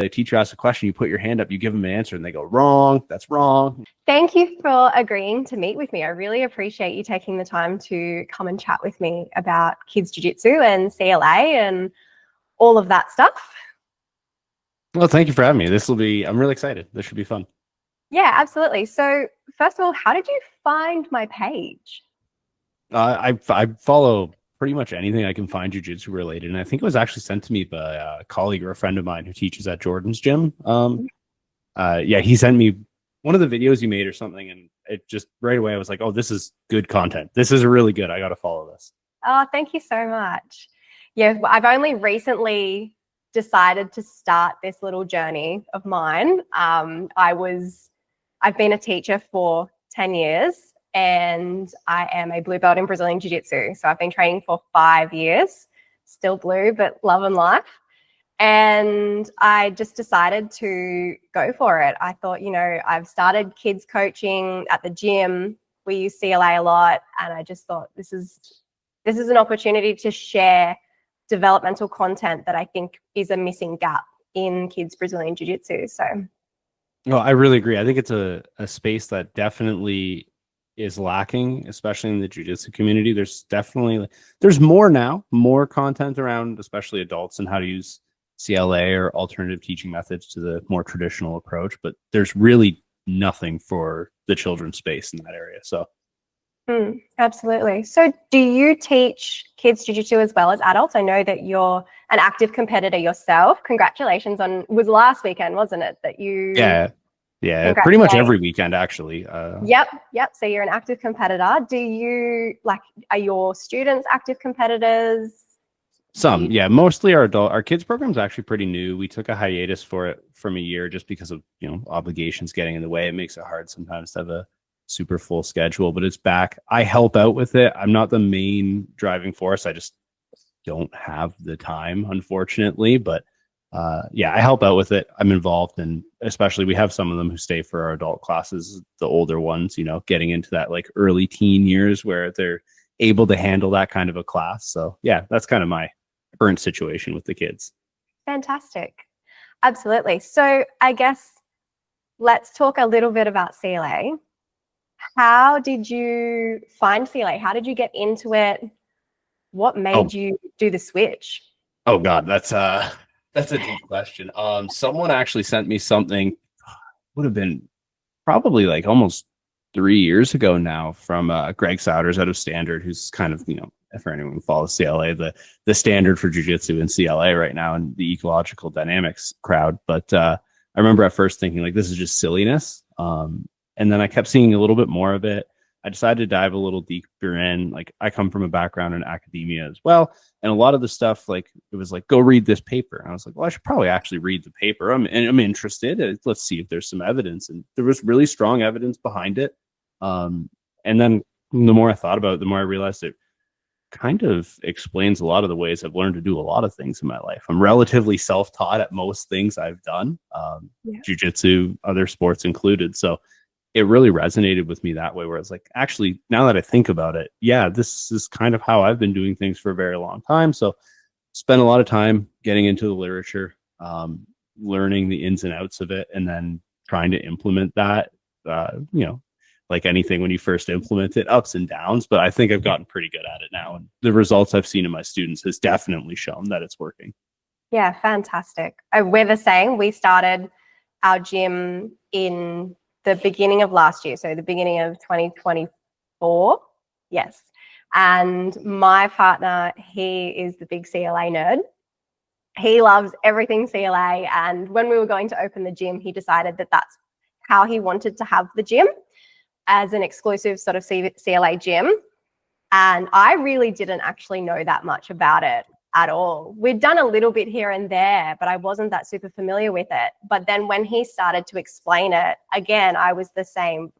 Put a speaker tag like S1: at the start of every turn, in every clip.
S1: the teacher asks a question, you put your hand up, you give them an answer, and they go, wrong, that's wrong.
S2: Thank you for agreeing to meet with me. I really appreciate you taking the time to come and chat with me about Kids Jiu-Jitsu and CLA and all of that stuff.
S1: Well, thank you for having me. I'm really excited. This should be fun.
S2: Yeah, absolutely. So first of all, how did you find my page?
S1: I follow pretty much anything I can find jiu-jitsu related. And I think it was actually sent to me by a colleague or a friend of mine who teaches at Jordan's gym. Yeah, he sent me one of the videos you made or something. And it just right away, I was like, oh, this is good content. This is really good. I got to follow this.
S2: Oh, thank you so much. Yeah, I've only recently decided to start this little journey of mine. I've been a teacher for 10 years. And I am a blue belt in Brazilian Jiu-Jitsu. So I've been training for 5 years, still blue, but love and life. And I just decided to go for it. I thought, I've started kids coaching at the gym. We use CLA a lot. And I just thought this is an opportunity to share developmental content that I think is a missing gap in kids Brazilian Jiu-Jitsu. So.
S1: Well, I really agree. I think it's a space that definitely is lacking, especially in the jiu-jitsu community. There's more content around, especially adults, and how to use CLA or alternative teaching methods to the more traditional approach, but there's really nothing for the children's space in that area. So
S2: absolutely. So do you teach kids jiu-jitsu as well as adults? I know that you're an active competitor yourself. Congratulations was last weekend, wasn't it, that you
S1: Yeah, pretty much every weekend, actually.
S2: Yep. So you're an active competitor. Are your students active competitors?
S1: Some, yeah. Mostly our kids program is actually pretty new. We took a hiatus for it from a year just because of obligations getting in the way. It makes it hard sometimes to have a super full schedule, but it's back. I help out with it. I'm not the main driving force. I just don't have the time, unfortunately, but yeah, I help out with it. I'm involved, and especially we have some of them who stay for our adult classes, the older ones, getting into that like early teen years where they're able to handle that kind of a class. So yeah, that's kind of my current situation with the kids.
S2: Fantastic. Absolutely. So I guess let's talk a little bit about CLA. How did you find CLA? How did you get into it? What made you do the switch?
S1: Oh God, that's a deep question. Someone actually sent me something, would have been probably like almost 3 years ago now, from Greg Souders out of Standard, who's kind of, for anyone who follows CLA, the standard for jiu-jitsu in CLA right now, and the ecological dynamics crowd. But I remember at first thinking like, this is just silliness. And then I kept seeing a little bit more of it. I decided to dive a little deeper in. Like, I come from a background in academia as well. And a lot of the stuff, like, it was like, go read this paper. And I was like, well, I should probably actually read the paper. I'm interested. Let's see if there's some evidence. And there was really strong evidence behind it. And then the more I thought about it, the more I realized it kind of explains a lot of the ways I've learned to do a lot of things in my life. I'm relatively self-taught at most things I've done, jiu-jitsu, other sports included. So it really resonated with me that way, where it's like, actually, now that I think about it, yeah, this is kind of how I've been doing things for a very long time. So spent a lot of time getting into the literature, learning the ins and outs of it, and then trying to implement that, like anything, when you first implement it, ups and downs, but I think I've gotten pretty good at it now. And the results I've seen in my students has definitely shown that it's working. Yeah,
S2: fantastic. We're the same. We started our gym in the beginning of last year, so the beginning of 2024. Yes. And my partner, he is the big CLA nerd. He loves everything CLA. And when we were going to open the gym, he decided that that's how he wanted to have the gym, as an exclusive sort of CLA gym. And I really didn't actually know that much about it at all. We'd done a little bit here and there, but I wasn't that super familiar with it. But then when he started to explain it, again, I was the same,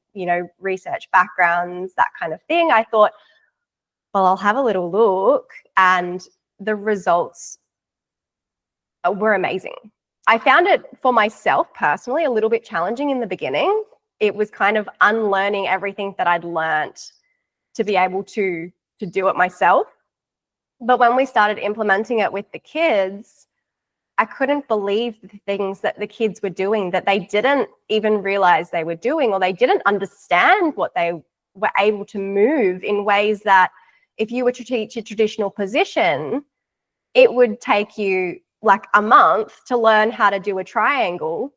S2: research backgrounds, that kind of thing. I thought, well, I'll have a little look. And the results were amazing. I found it for myself personally a little bit challenging in the beginning. It was kind of unlearning everything that I'd learnt to be able to do it myself. But when we started implementing it with the kids, I couldn't believe the things that the kids were doing that they didn't even realize they were doing, or they didn't understand what they were able to move in ways that if you were to teach a traditional position, it would take you like a month to learn how to do a triangle,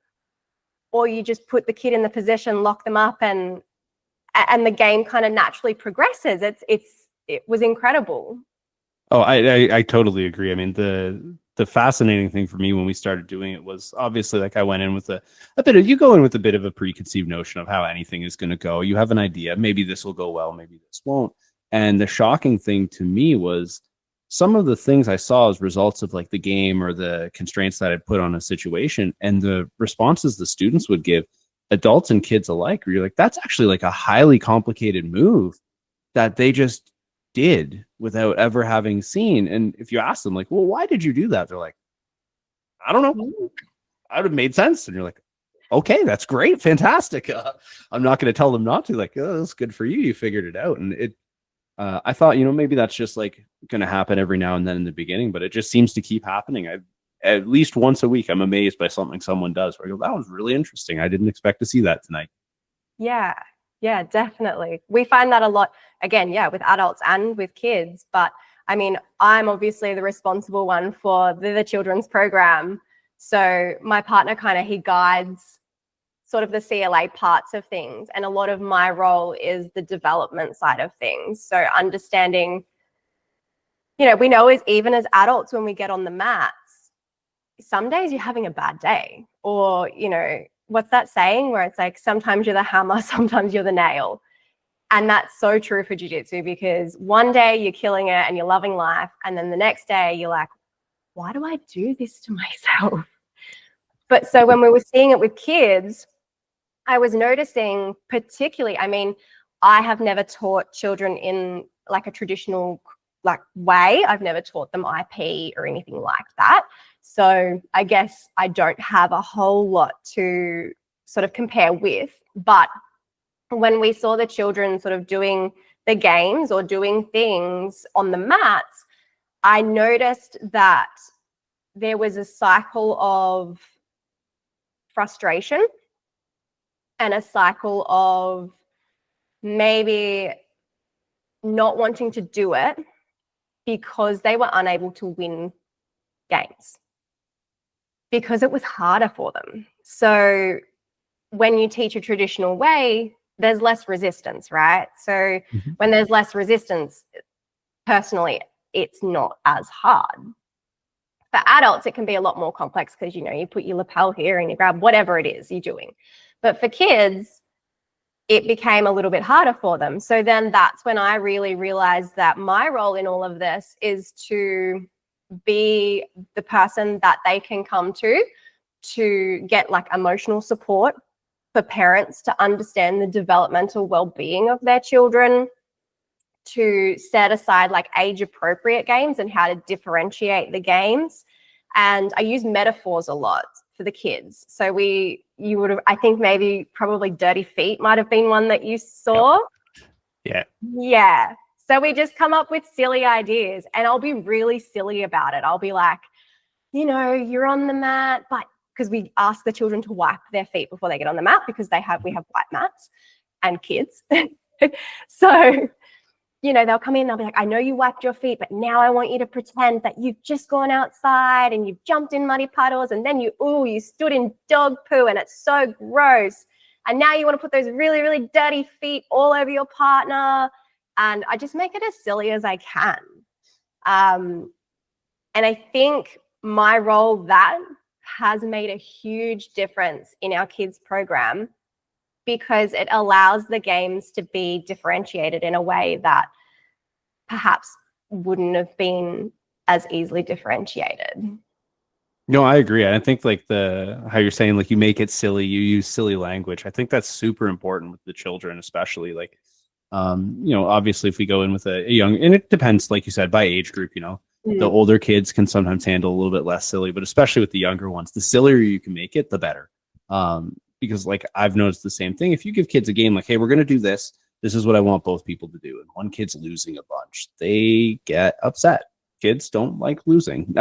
S2: or you just put the kid in the position, lock them up, and the game kind of naturally progresses. It was incredible.
S1: Oh, I totally agree. I mean, the fascinating thing for me when we started doing it was obviously like I went in with a bit of, you go in with a bit of a preconceived notion of how anything is going to go. You have an idea, maybe this will go well, maybe this won't. And the shocking thing to me was some of the things I saw as results of like the game or the constraints that I put on a situation, and the responses the students would give, adults and kids alike, where you're like, that's actually like a highly complicated move that they just did without ever having seen. And if you ask them like, well, why did you do that? They're like, I don't know. I would have made sense. And you're like, okay, that's great. Fantastic. I'm not going to tell them not to. Like, oh, that's good for you. You figured it out. And I thought, maybe that's just like going to happen every now and then in the beginning, but it just seems to keep happening. At least once a week, I'm amazed by something someone does where I go, that was really interesting. I didn't expect to see that tonight.
S2: Yeah, definitely. We find that a lot, again, with adults and with kids. But I mean, I'm obviously the responsible one for the children's program. So my partner he guides sort of the CLA parts of things. And a lot of my role is the development side of things. So understanding, we know even as adults, when we get on the mats, some days you're having a bad day, or, what's that saying where it's like, sometimes you're the hammer, sometimes you're the nail. And that's so true for jiu-jitsu, because one day you're killing it and you're loving life. And then the next day you're like, why do I do this to myself? But so when we were seeing it with kids, I was noticing particularly, I mean, I have never taught children in like a traditional way. I've never taught them IP or anything like that. So I guess I don't have a whole lot to sort of compare with. But when we saw the children sort of doing the games or doing things on the mats, I noticed that there was a cycle of frustration and a cycle of maybe not wanting to do it because they were unable to win games, because it was harder for them. So when you teach a traditional way, there's less resistance, right? So when there's less resistance, personally, it's not as hard. For adults, it can be a lot more complex because, you put your lapel here and you grab whatever it is you're doing. But for kids, it became a little bit harder for them. So then that's when I really realized that my role in all of this is to be the person that they can come to get like emotional support, for parents to understand the developmental well-being of their children, to set aside like age-appropriate games and how to differentiate the games. And I use metaphors a lot for the kids. So you would have, I think maybe probably dirty feet might have been one that you saw. Yeah. So we just come up with silly ideas, and I'll be really silly about it. I'll be like, you're on the mat, but because we ask the children to wipe their feet before they get on the mat, because we have white mats and kids. So, they'll come in, they'll be like, I know you wiped your feet, but now I want you to pretend that you've just gone outside and you've jumped in muddy puddles, and then you stood in dog poo and it's so gross. And now you want to put those really, really dirty feet all over your partner. And I just make it as silly as I can. And I think my role that has made a huge difference in our kids program, because it allows the games to be differentiated in a way that perhaps wouldn't have been as easily differentiated.
S1: No, I agree. I think like how you're saying, like you make it silly, you use silly language. I think that's super important with the children, especially like, obviously if we go in with a young, and it depends, like you said, by age group, the older kids can sometimes handle a little bit less silly, but especially with the younger ones, the sillier you can make it, the better. Because like I've noticed the same thing. If you give kids a game like, hey, we're going to do this. This is what I want both people to do. And one kid's losing a bunch. They get upset. Kids don't like losing.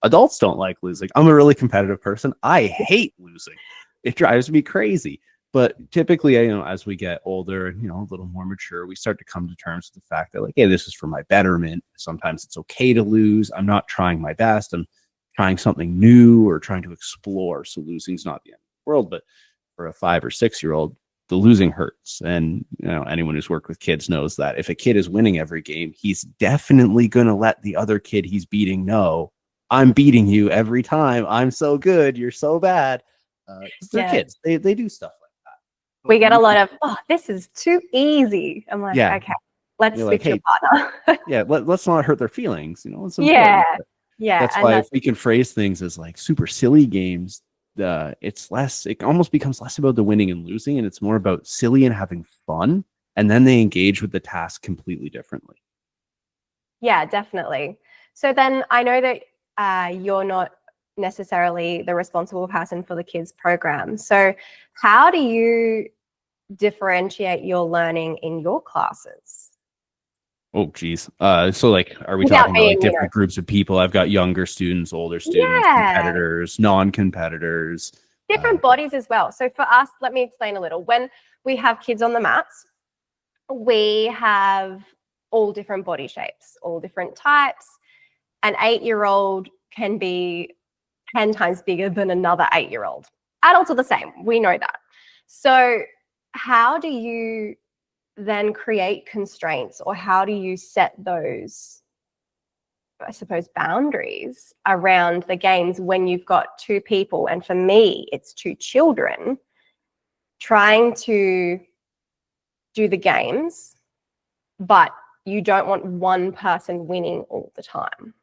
S1: Adults don't like losing. I'm a really competitive person. I hate losing. It drives me crazy. But typically, as we get older and, a little more mature, we start to come to terms with the fact that, like, hey, this is for my betterment. Sometimes it's okay to lose. I'm not trying my best. I'm trying something new or trying to explore. So losing's not the end of the world. But for a 5 or 6-year-old, the losing hurts. And, anyone who's worked with kids knows that if a kid is winning every game, he's definitely going to let the other kid he's beating know, I'm beating you every time. I'm so good. You're so bad. Because they're kids. They do stuff like that.
S2: We get a lot of, oh, this is too easy. I'm like,
S1: yeah.
S2: okay, let's
S1: You're
S2: switch
S1: like, hey,
S2: your partner.
S1: let's not hurt their feelings. It's important.
S2: Yeah. Yeah.
S1: That's why if we can phrase things as like super silly games, it almost becomes less about the winning and losing, and it's more about silly and having fun. And then they engage with the task completely differently.
S2: Yeah, definitely. So then I know that you're not necessarily the responsible person for the kids program. So how do you differentiate your learning in your classes?
S1: Oh, geez. So like, are we
S2: Without
S1: talking about like
S2: being,
S1: different groups of people? I've got younger students, older students, competitors, non-competitors.
S2: Different bodies as well. So for us, let me explain a little. When we have kids on the mats, we have all different body shapes, all different types. An 8-year-old can be 10 times bigger than another 8-year-old. Adults are the same. We know that. So how do you then create constraints, or how do you set those, I suppose, boundaries around the games when you've got two people, and for me, it's two children, trying to do the games, but you don't want one person winning all the time?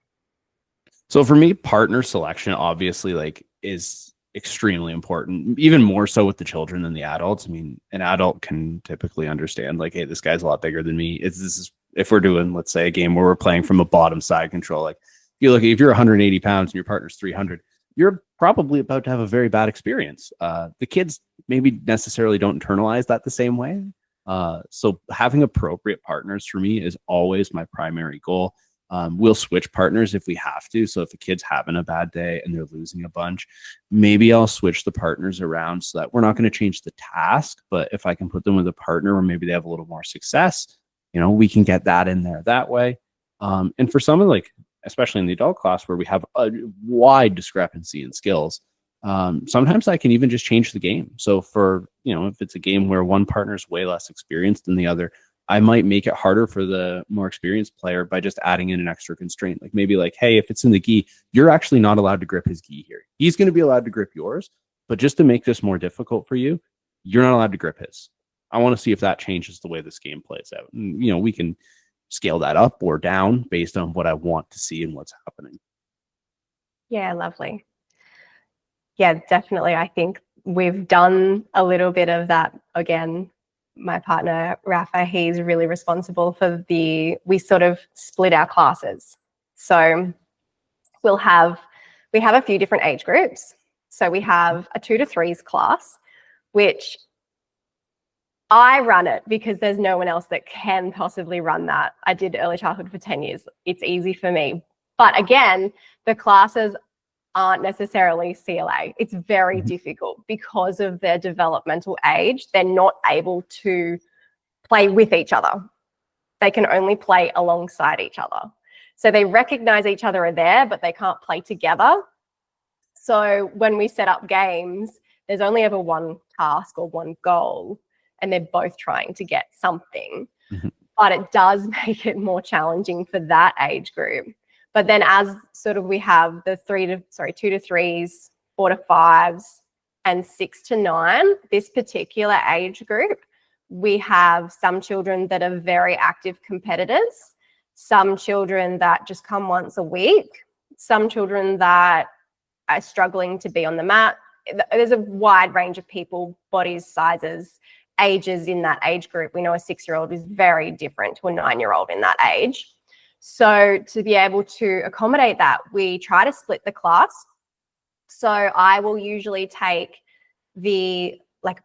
S1: So for me, partner selection obviously like is extremely important, even more so with the children than the adults. I mean, an adult can typically understand like, hey, this guy's a lot bigger than me. If we're doing, let's say, a game where we're playing from a bottom side control, like if you're 180 pounds and your partner's 300, you're probably about to have a very bad experience. The kids maybe necessarily don't internalize that the same way. So having appropriate partners for me is always my primary goal. We'll switch partners if we have to. So if a kid's having a bad day and they're losing a bunch, maybe I'll switch the partners around so that we're not going to change the task. But if I can put them with a partner where maybe they have a little more success, we can get that in there that way. And for some of especially in the adult class where we have a wide discrepancy in skills, sometimes I can even just change the game. So for, if it's a game where one partner is way less experienced than the other, I might make it harder for the more experienced player by just adding in an extra constraint. Like maybe hey, if it's in the gi, you're actually not allowed to grip his gi here. He's going to be allowed to grip yours, but just to make this more difficult for you, you're not allowed to grip his. I want to see if that changes the way this game plays out. And, we can scale that up or down based on what I want to see and what's happening.
S2: Yeah, lovely. Yeah, definitely. I think we've done a little bit of that. Again, my partner, Rafa, he's really responsible for we sort of split our classes. So we have a few different age groups. So we have a 2 to 3s class, which I run it because there's no one else that can possibly run that. I did early childhood for 10 years. It's easy for me. But again, the classes aren't necessarily CLA. It's very difficult because of their developmental age. They're not able to play with each other. They can only play alongside each other. So they recognize each other are there, but they can't play together. So when we set up games, there's only ever one task or one goal, and they're both trying to get something. But it does make it more challenging for that age group. But then as sort of we have the 2 to 3s, 4 to 5s, and 6 to 9, this particular age group, we have some children that are very active competitors, some children that just come once a week, some children that are struggling to be on the mat. There's a wide range of people, bodies, sizes, ages in that age group. We know a 6-year-old is very different to a 9-year-old in that age. So to be able to accommodate that, we try to split the class. So I will usually take the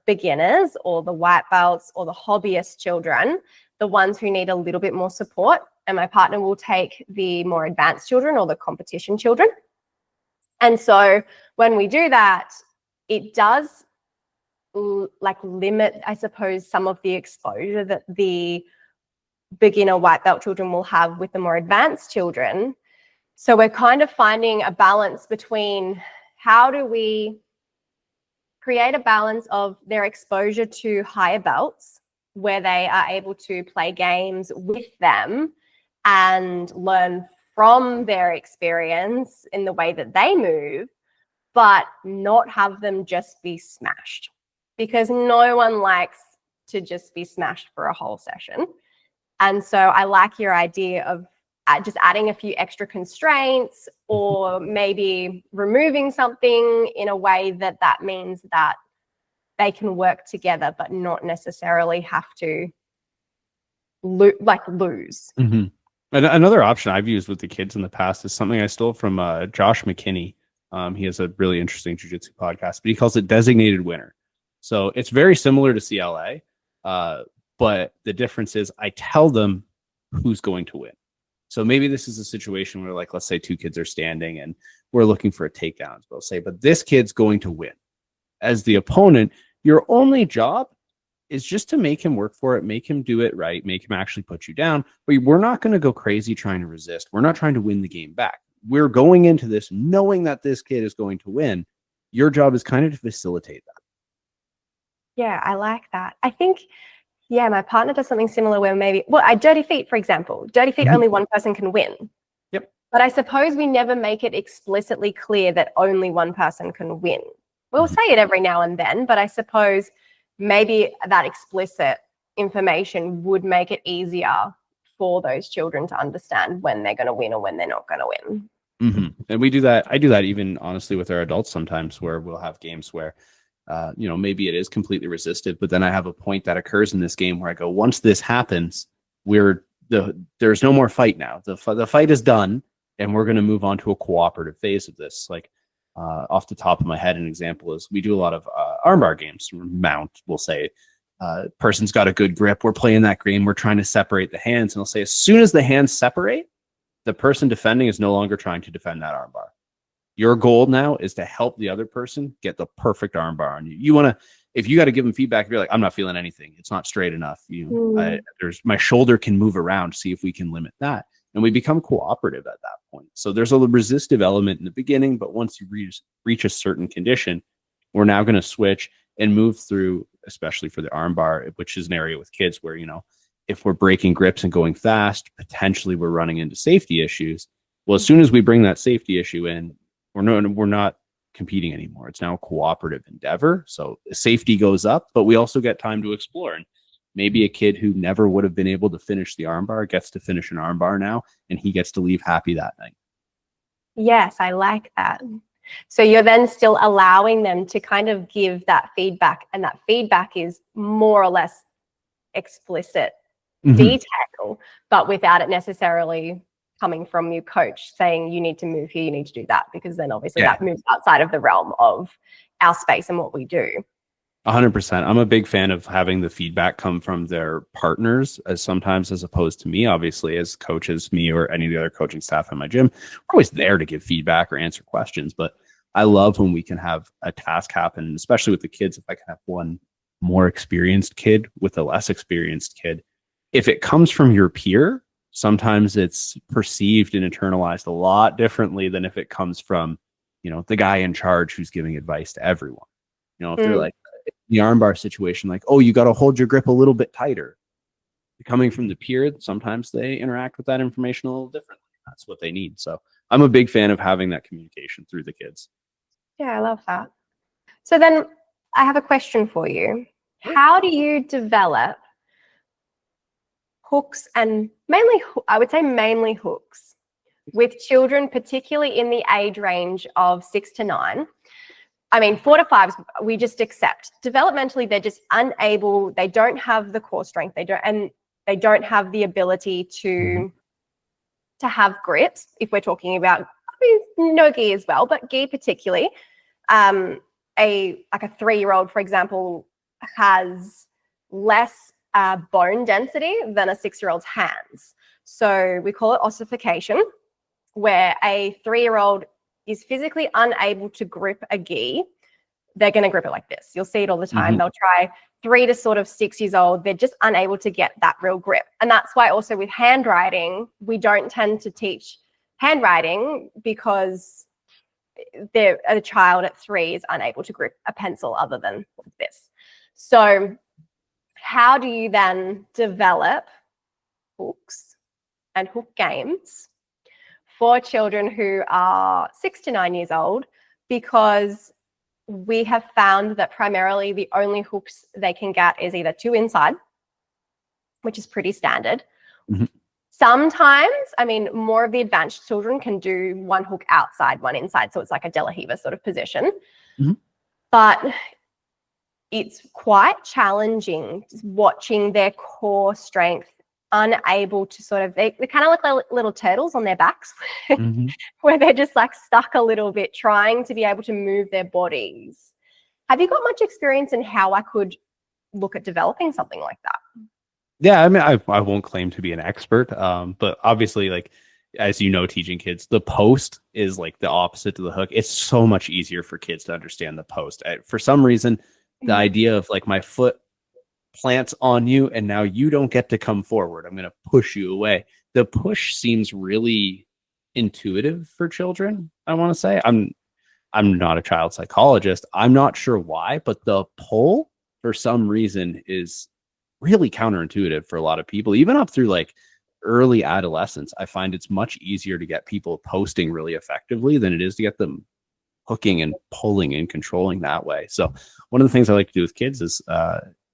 S2: beginners or the white belts or the hobbyist children, the ones who need a little bit more support, and my partner will take the more advanced children or the competition children. And so when we do that, it does like limit, I suppose, some of the exposure that the beginner white belt children will have with the more advanced children. So we're kind of finding a balance between how do we create a balance of their exposure to higher belts where they are able to play games with them and learn from their experience in the way that they move, but not have them just be smashed, because no one likes to just be smashed for a whole session. And so I like your idea of just adding a few extra constraints, or maybe removing something in a way that means that they can work together, but not necessarily have to lose.
S1: Mm-hmm. And another option I've used with the kids in the past is something I stole from Josh McKinney. He has a really interesting jiu-jitsu podcast, but he calls it designated winner. So it's very similar to CLA, but the difference is I tell them who's going to win. So maybe this is a situation where, like, let's say two kids are standing and we're looking for a takedown. We'll say, but this kid's going to win. As the opponent, your only job is just to make him work for it, make him do it right, make him actually put you down. But we're not going to go crazy trying to resist. We're not trying to win the game back. We're going into this knowing that this kid is going to win. Your job is kind of to facilitate that.
S2: Yeah, I like that. I think, yeah, my partner does something similar where maybe, dirty feet, for example. Dirty feet, only one person can win.
S1: Yep.
S2: But I suppose we never make it explicitly clear that only one person can win. We'll say it every now and then, but I suppose maybe that explicit information would make it easier for those children to understand when they're going to win or when they're not going to win.
S1: Mm-hmm. And we do that. I do that even honestly with our adults sometimes, where we'll have games where, maybe it is completely resisted, but then I have a point that occurs in this game where I go, once this happens, there's no more fight now. The fight is done, and we're going to move on to a cooperative phase of this. Like, off the top of my head, an example is we do a lot of armbar games. Mount, we'll say, person's got a good grip. We're playing that game. We're trying to separate the hands, and I'll say, as soon as the hands separate, the person defending is no longer trying to defend that armbar. Your goal now is to help the other person get the perfect armbar on you. You want to, if you got to give them feedback, if you're like, I'm not feeling anything, it's not straight enough. My shoulder can move around. See if we can limit that. And we become cooperative at that point. So there's a resistive element in the beginning, but once you reach a certain condition, we're now going to switch and move through, especially for the armbar, which is an area with kids where, if we're breaking grips and going fast, potentially we're running into safety issues. Well, as soon as we bring that safety issue in, we're not competing anymore. It's now a cooperative endeavor. So safety goes up, but we also get time to explore. And maybe a kid who never would have been able to finish the armbar gets to finish an armbar now, and he gets to leave happy that night.
S2: Yes, I like that. So you're then still allowing them to kind of give that feedback, and that feedback is more or less explicit detail, but without it necessarily coming from your coach saying you need to move here, you need to do that, because then obviously that moves outside of the realm of our space and what we do.
S1: 100%. I'm a big fan of having the feedback come from their partners as opposed to me. Obviously, as coaches, me or any of the other coaching staff in my gym, we're always there to give feedback or answer questions. But I love when we can have a task happen, especially with the kids. If I can have one more experienced kid with a less experienced kid, if it comes from your peer, sometimes it's perceived and internalized a lot differently than if it comes from, the guy in charge who's giving advice to everyone. If they're like, the armbar situation, like, oh, you got to hold your grip a little bit tighter. Coming from the peer, sometimes they interact with that information a little differently. That's what they need. So I'm a big fan of having that communication through the kids.
S2: Yeah, I love that. So then I have a question for you. How do you develop hooks, and mainly hooks, with children, particularly in the age range of 6 to 9? 4 to 5s, we just accept. Developmentally, they're just unable, they don't have the core strength, they don't have the ability to have grips, if we're talking about no gi as well, but gi particularly. A 3-year-old, for example, has less bone density than a 6-year-old's hands. So we call it ossification, where a 3-year-old is physically unable to grip a gi. They're going to grip it like this. You'll see it all the time. They'll try 3 to sort of 6 years old. They're just unable to get that real grip. And that's why also with handwriting, we don't tend to teach handwriting, because a child at 3 is unable to grip a pencil other than this. So how do you then develop hooks and hook games for children who are 6 to 9 years old? Because we have found that primarily the only hooks they can get is either 2 inside, which is pretty standard. Sometimes, I mean, more of the advanced children can do 1 hook outside, 1 inside. So it's like a De La Riva sort of position. But it's quite challenging watching their core strength unable to sort of, they kind of look like little turtles on their backs where they're just like stuck a little bit trying to be able to move their bodies. Have you got much experience in how I could look at developing something like that?
S1: Yeah, I mean, I won't claim to be an expert, but obviously, like, as you know, teaching kids, the post is like the opposite to the hook. It's so much easier for kids to understand the post. For some reason, the idea of like my foot plants on you and now you don't get to come forward, I'm going to push you away. The push seems really intuitive for children, I want to say. I'm not a child psychologist. I'm not sure why, but the pull for some reason is really counterintuitive for a lot of people, even up through like early adolescence. I find it's much easier to get people posting really effectively than it is to get them hooking and pulling and controlling that way. So one of the things I like to do with kids is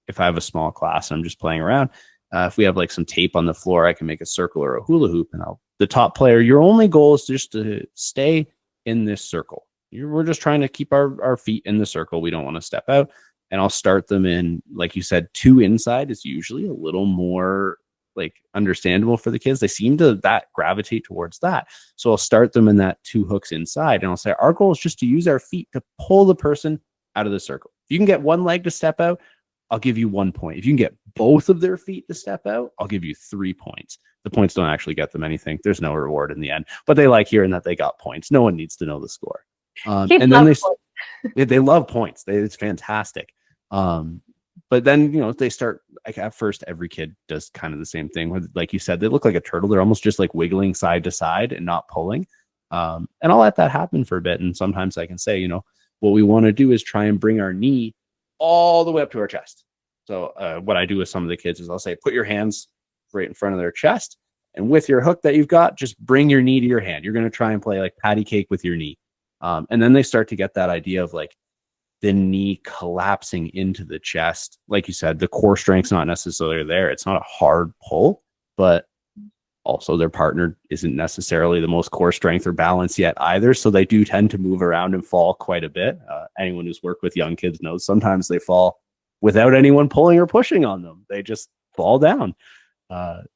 S1: if I have a small class and I'm just playing around, if we have like some tape on the floor, I can make a circle or a hula hoop, and the top player, your only goal is just to stay in this circle. We're just trying to keep our feet in the circle. We don't want to step out. And I'll start them in, like you said, 2 inside is usually a little more like understandable for the kids. They seem to gravitate towards that. So I'll start them in that 2 hooks inside, and I'll say, our goal is just to use our feet to pull the person out of the circle. If you can get 1 leg to step out, I'll give you 1 point. If you can get both of their feet to step out, I'll give you 3 points. The points don't actually get them anything. There's no reward in the end, but they like hearing that they got points. No one needs to know the score. And then they love points. It's fantastic. But then, they start, like, at first, every kid does kind of the same thing. Where, like you said, they look like a turtle. They're almost just like wiggling side to side and not pulling. And I'll let that happen for a bit. And sometimes I can say, what we want to do is try and bring our knee all the way up to our chest. So what I do with some of the kids is I'll say, put your hands right in front of their chest. And with your hook that you've got, just bring your knee to your hand. You're going to try and play like patty cake with your knee. And then they start to get that idea of like the knee collapsing into the chest. Like you said, the core strength's not necessarily there. It's not a hard pull, but also their partner isn't necessarily the most core strength or balance yet either. So they do tend to move around and fall quite a bit. Anyone who's worked with young kids knows sometimes they fall without anyone pulling or pushing on them. They just fall down.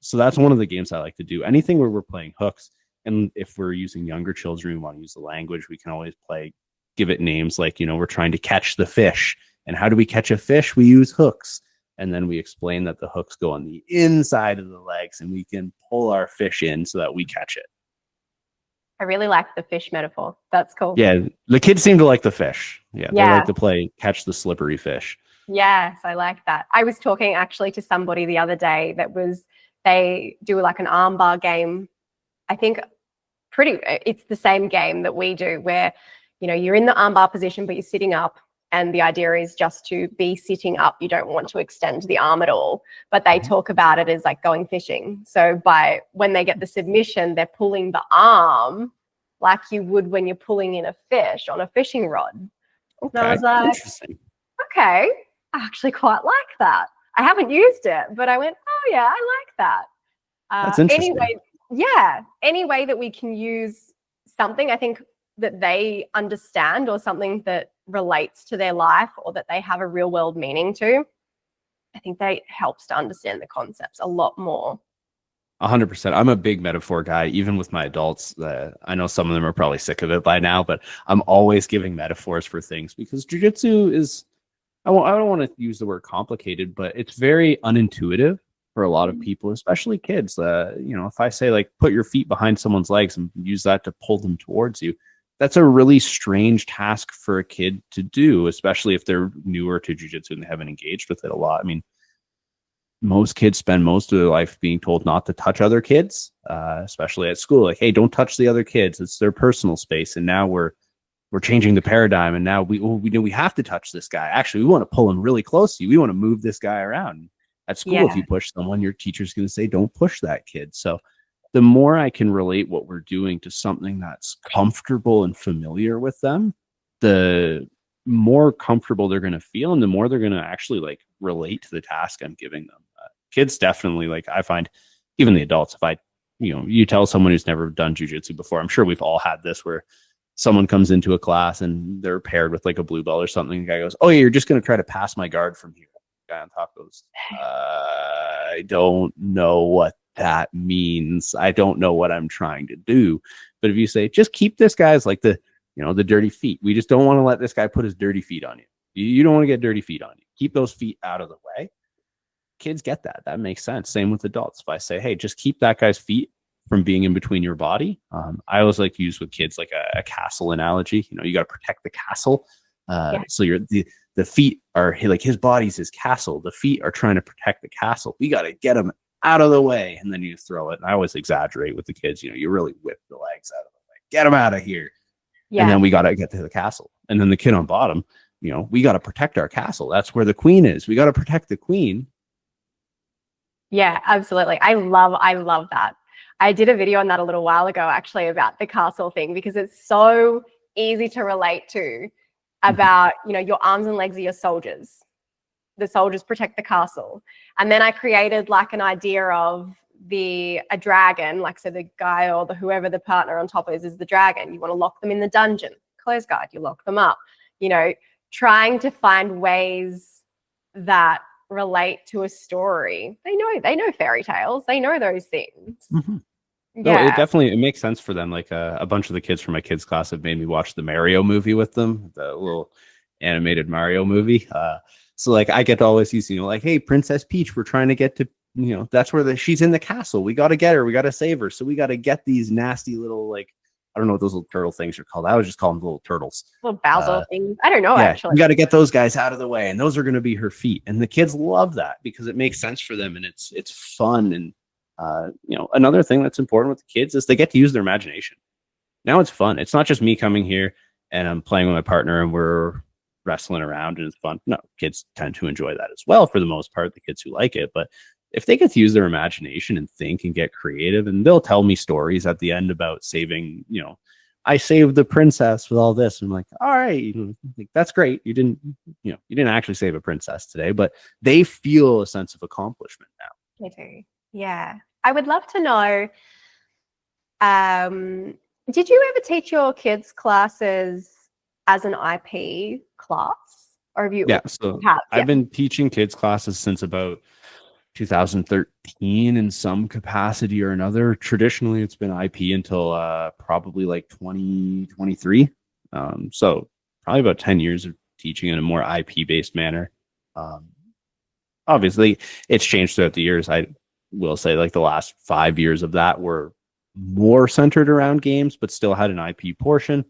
S1: So that's one of the games I like to do. Anything where we're playing hooks. And if we're using younger children, we want to use the language, we can always give it names like, we're trying to catch the fish. And how do we catch a fish? We use hooks. And then we explain that the hooks go on the inside of the legs and we can pull our fish in so that we catch it.
S2: I really like the fish metaphor. That's cool.
S1: Yeah. The kids seem to like the fish. Yeah. They like to catch the slippery fish. Yes,
S2: I like that. I was talking actually to somebody the other day they do like an armbar game. I think it's the same game that we do where, you're in the armbar position, but you're sitting up. And the idea is just to be sitting up. You don't want to extend the arm at all. But they talk about it as like going fishing. So when they get the submission, they're pulling the arm like you would when you're pulling in a fish on a fishing rod.
S1: Okay.
S2: And I was like,
S1: interesting.
S2: Okay, I actually quite like that. I haven't used it, but I went, oh yeah, I like that.
S1: That's interesting.
S2: Any way that we can use something, I think, that they understand or something that relates to their life or that they have a real world meaning to, I think that helps to understand the concepts a lot more.
S1: 100%. I'm a big metaphor guy, even with my adults. I know some of them are probably sick of it by now, but I'm always giving metaphors for things because jiu-jitsu is I don't want to use the word complicated, but it's very unintuitive for a lot of people, especially kids. If I say like put your feet behind someone's legs and use that to pull them towards you, that's a really strange task for a kid to do, especially if they're newer to jujitsu and they haven't engaged with it a lot. I mean, most kids spend most of their life being told not to touch other kids, especially at school. Like, hey, don't touch the other kids; it's their personal space. And now we're changing the paradigm, and now we know we have to touch this guy. Actually, we want to pull him really close to you. We want to move this guy around. At school, if you push someone, your teacher's going to say, "Don't push that kid." So, the more I can relate what we're doing to something that's comfortable and familiar with them, the more comfortable they're going to feel, and the more they're going to actually like relate to the task I'm giving them. Kids definitely, like, I find even the adults, if I, you tell someone who's never done jujitsu before, I'm sure we've all had this where someone comes into a class and they're paired with like a blue belt or something. The guy goes, "Oh yeah, you're just going to try to pass my guard from here." The guy on top goes, "I don't know what that means. I don't know what I'm trying to do." But if you say, just keep this guy's like the dirty feet. We just don't want to let this guy put his dirty feet on you. You don't want to get dirty feet on you. Keep those feet out of the way. Kids get that. That makes sense. Same with adults. If I say, hey, just keep that guy's feet from being in between your body. I always like to use with kids like a castle analogy. You got to protect the castle. So the feet are like his body's his castle. The feet are trying to protect the castle. We got to get him out of the way, and then you throw it. And I always exaggerate with the kids. You really whip the legs out of the way. Get him out of here. Yeah. And then we got to get to the castle. And then the kid on bottom, we got to protect our castle. That's where the queen is. We got to protect the queen.
S2: Yeah, absolutely. I love that. I did a video on that a little while ago, actually, about the castle thing, because it's so easy to relate to about, your arms and legs are your soldiers. The soldiers protect the castle. And then I created like an idea of a dragon, like, so the guy or whoever the partner on top is the dragon. You want to lock them in the dungeon, close guard, you lock them up, trying to find ways that relate to a story. They know fairy tales. They know those things.
S1: Mm-hmm. Yeah, no, it makes sense for them. Like a bunch of the kids from my kids' class have made me watch the Mario movie with them, the little animated Mario movie. So like I get to always use, like, hey, Princess Peach, we're trying to get to, that's where she's in the castle. We got to get her. We got to save her. So we got to get these nasty little, like, I don't know what those little turtle things are called. I would just call them little turtles.
S2: Little Bowser things. I don't know, actually.
S1: We got to get those guys out of the way, and those are going to be her feet. And the kids love that because it makes sense for them, and it's fun. And another thing that's important with the kids is they get to use their imagination. Now it's fun. It's not just me coming here and I'm playing with my partner and we're wrestling around and it's fun. No, kids tend to enjoy that as well for the most part, the kids who like it. But if they get to use their imagination and think and get creative, and they'll tell me stories at the end about saving, I saved the princess with all this. And I'm like, all right, that's great. You didn't actually save a princess today, but they feel a sense of accomplishment now.
S2: They do. Yeah. I would love to know, did you ever teach your kids' classes as an IP class? Or have you?
S1: Yeah. So I've been teaching kids classes since about 2013 in some capacity or another. Traditionally, it's been IP until probably like 2023. So probably about 10 years of teaching in a more IP-based manner. Obviously, it's changed throughout the years. I will say like the last 5 years of that were more centered around games, but still had an IP portion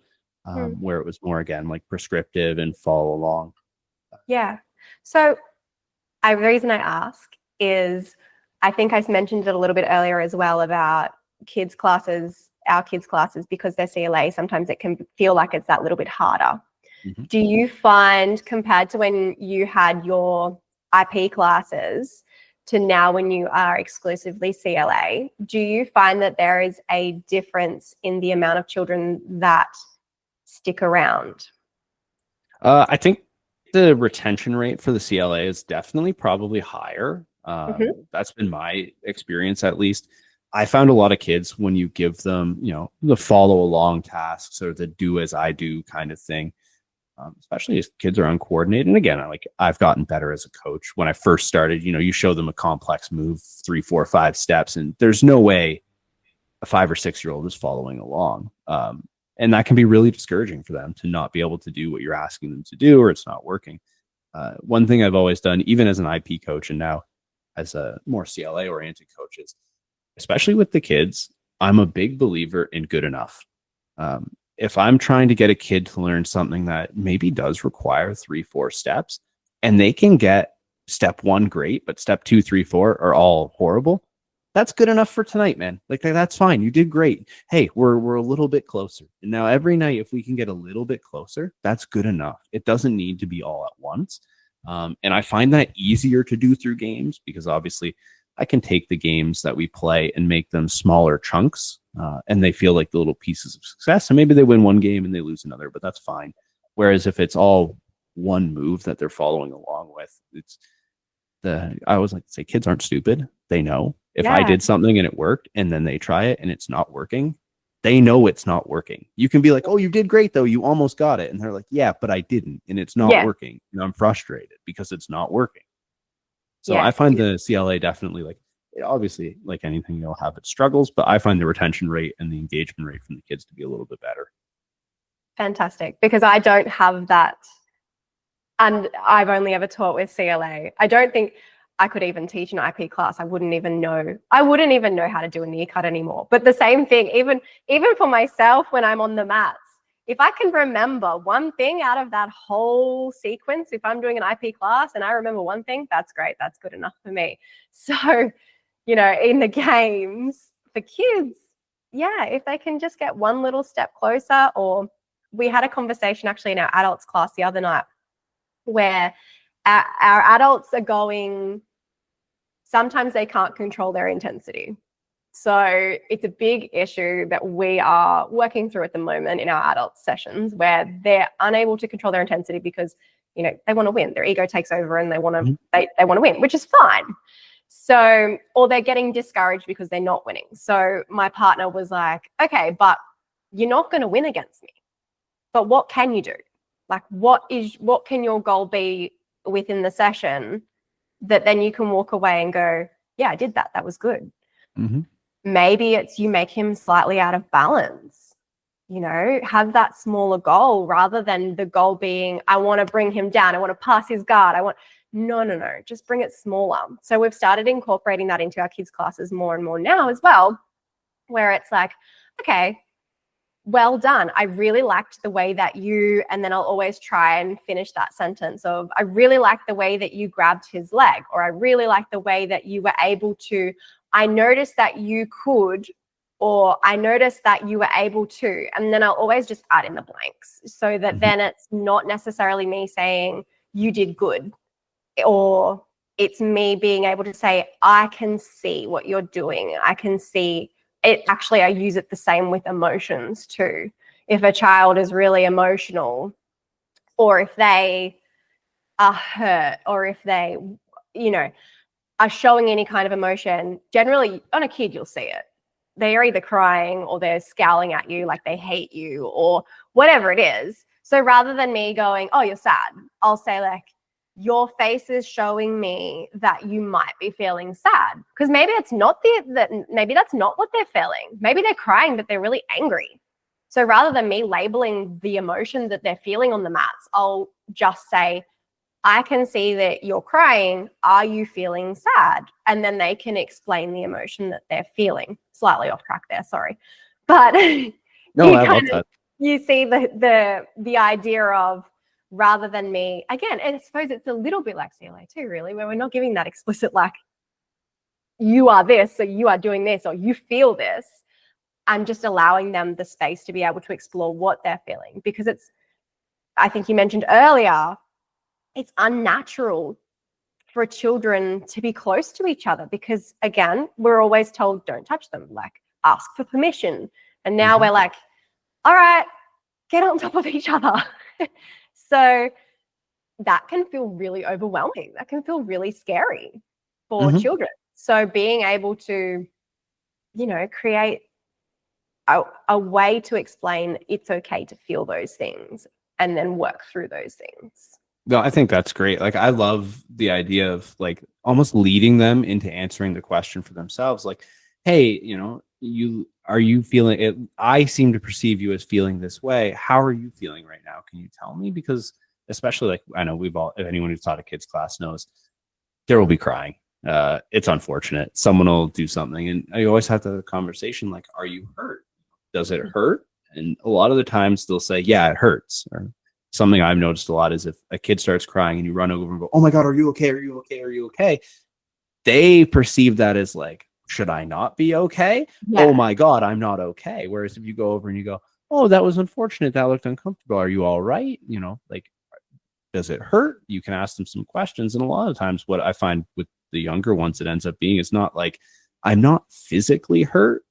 S1: where it was more, again, like prescriptive and follow along.
S2: Yeah. So the reason I ask is I think I mentioned it a little bit earlier as well about our kids' classes, because they're CLA, sometimes it can feel like it's that little bit harder. Mm-hmm. Do you find, compared to when you had your IP classes to now when you are exclusively CLA, do you find that there is a difference in the amount of children that stick around?
S1: I think the retention rate for the CLA is definitely probably higher. That's been my experience, at least. I found a lot of kids, when you give them, the follow along tasks or the do as I do kind of thing, especially as kids are uncoordinated. And again, I've gotten better as a coach. When I first started, you show them a complex move, 3, 4, 5 steps, and there's no way a 5 or 6-year-old is following along. And that can be really discouraging for them to not be able to do what you're asking them to do, or it's not working. one thing I've always done, even as an IP coach and now as a more CLA oriented coach, is especially with the kids, I'm a big believer in good enough. If I'm trying to get a kid to learn something that maybe does require 3-4 steps, and they can get step 1 great, but step 2, 3, 4 are all horrible, that's good enough for tonight, man. Like, that's fine. You did great. Hey, we're a little bit closer. And now every night, if we can get a little bit closer, that's good enough. It doesn't need to be all at once. And I find that easier to do through games because obviously I can take the games that we play and make them smaller chunks, and they feel like the little pieces of success. And maybe they win one game and they lose another, but that's fine. Whereas if it's all one move that they're following along with, I always like to say kids aren't stupid. They know if I did something and it worked and then they try it and it's not working, they know it's not working. You can be like, oh, you did great though. You almost got it. And they're like, yeah, but I didn't. And it's not working. And I'm frustrated because it's not working. So I find the CLA definitely, like, obviously, like anything, you'll have its struggles, but I find the retention rate and the engagement rate from the kids to be a little bit better.
S2: Fantastic. Because I don't have that. And I've only ever taught with CLA. I don't think I could even teach an IP class. I wouldn't even know how to do a knee cut anymore. But the same thing, even for myself when I'm on the mats, if I can remember one thing out of that whole sequence, if I'm doing an IP class and I remember one thing, that's great. That's good enough for me. So, in the games for kids, if they can just get one little step closer. Or we had a conversation actually in our adults class the other night where our adults are going, sometimes they can't control their intensity. So it's a big issue that we are working through at the moment in our adult sessions, where they're unable to control their intensity because, they want to win. Their ego takes over and they want to they want to win, which is fine. So, or they're getting discouraged because they're not winning. So my partner was like, okay, but you're not going to win against me. But what can you do? Like, what can your goal be within the session that then you can walk away and go, yeah, I did that. That was good.
S1: Mm-hmm.
S2: Maybe it's you make him slightly out of balance, have that smaller goal rather than the goal being, I want to bring him down. I want to pass his guard. No. Just bring it smaller. So we've started incorporating that into our kids' classes more and more now as well, where it's like, okay, well done. I really liked the way that and then I'll always try and finish that sentence of, I really liked the way that you grabbed his leg, or I really liked the way that you were able to, I noticed that you could, or I noticed that you were able to. And then I'll always just add in the blanks so that then it's not necessarily me saying you did good, or it's me being able to say, I can see what you're doing. I can see it. Actually, I use it the same with emotions too. If a child is really emotional, or if they are hurt, or if they, are showing any kind of emotion, generally on a kid, you'll see it. They are either crying or they're scowling at you like they hate you or whatever it is. So rather than me going, oh, you're sad, I'll say like, your face is showing me that you might be feeling sad, because maybe it's not maybe that's not what they're feeling. Maybe they're crying, but they're really angry. So rather than me labeling the emotion that they're feeling on the mats, I'll just say, I can see that you're crying. Are you feeling sad? And then they can explain the emotion that they're feeling. Slightly off track there, sorry. But
S1: no, I love that.
S2: You see the idea of, rather than me, again, and I suppose it's a little bit like CLA too, really, where we're not giving that explicit, like, you are this, or you are doing this, or you feel this. I'm just allowing them the space to be able to explore what they're feeling, because I think you mentioned earlier, it's unnatural for children to be close to each other because, again, we're always told don't touch them, like ask for permission. And now we're like, all right, get on top of each other. So that can feel really overwhelming. That can feel really scary for children. So being able to, create a way to explain it's okay to feel those things and then work through those things.
S1: No, I think that's great. Like, I love the idea of like almost leading them into answering the question for themselves. Like, hey, are you feeling it? I seem to perceive you as feeling this way. How are you feeling right now? Can you tell me? Because especially like, I know we've all, if anyone who's taught a kids class knows, there will be crying. It's unfortunate. Someone will do something, and I always have the conversation like, are you hurt? Does it hurt? And a lot of the times they'll say, yeah, it hurts. Or something I've noticed a lot is if a kid starts crying and you run over and go, oh my God, are you okay? Are you okay? Are you okay? They perceive that as like, should I not be okay?
S2: Yeah.
S1: Oh my God, I'm not okay. Whereas if you go over and you go, oh, that was unfortunate. That looked uncomfortable. Are you all right? You know, like, does it hurt? You can ask them some questions. And a lot of times what I find with the younger ones, it ends up being, it's not like, I'm not physically hurt,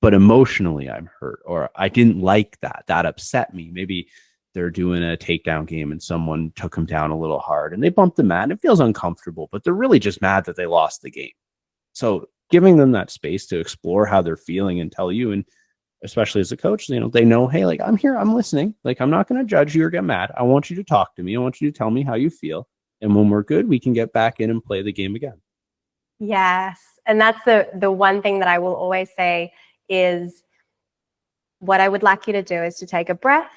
S1: but emotionally I'm hurt, or I didn't like that. That upset me. Maybe they're doing a takedown game and someone took them down a little hard and they bumped the mat and it feels uncomfortable, but they're really just mad that they lost the game. So giving them that space to explore how they're feeling and tell you, and especially as a coach, you know, they know, hey, like, I'm here, I'm listening. Like, I'm not going to judge you or get mad. I want you to talk to me. I want you to tell me how you feel. And when we're good, we can get back in and play the game again.
S2: Yes. And that's the one thing that I will always say is, what I would like you to do is to take a breath.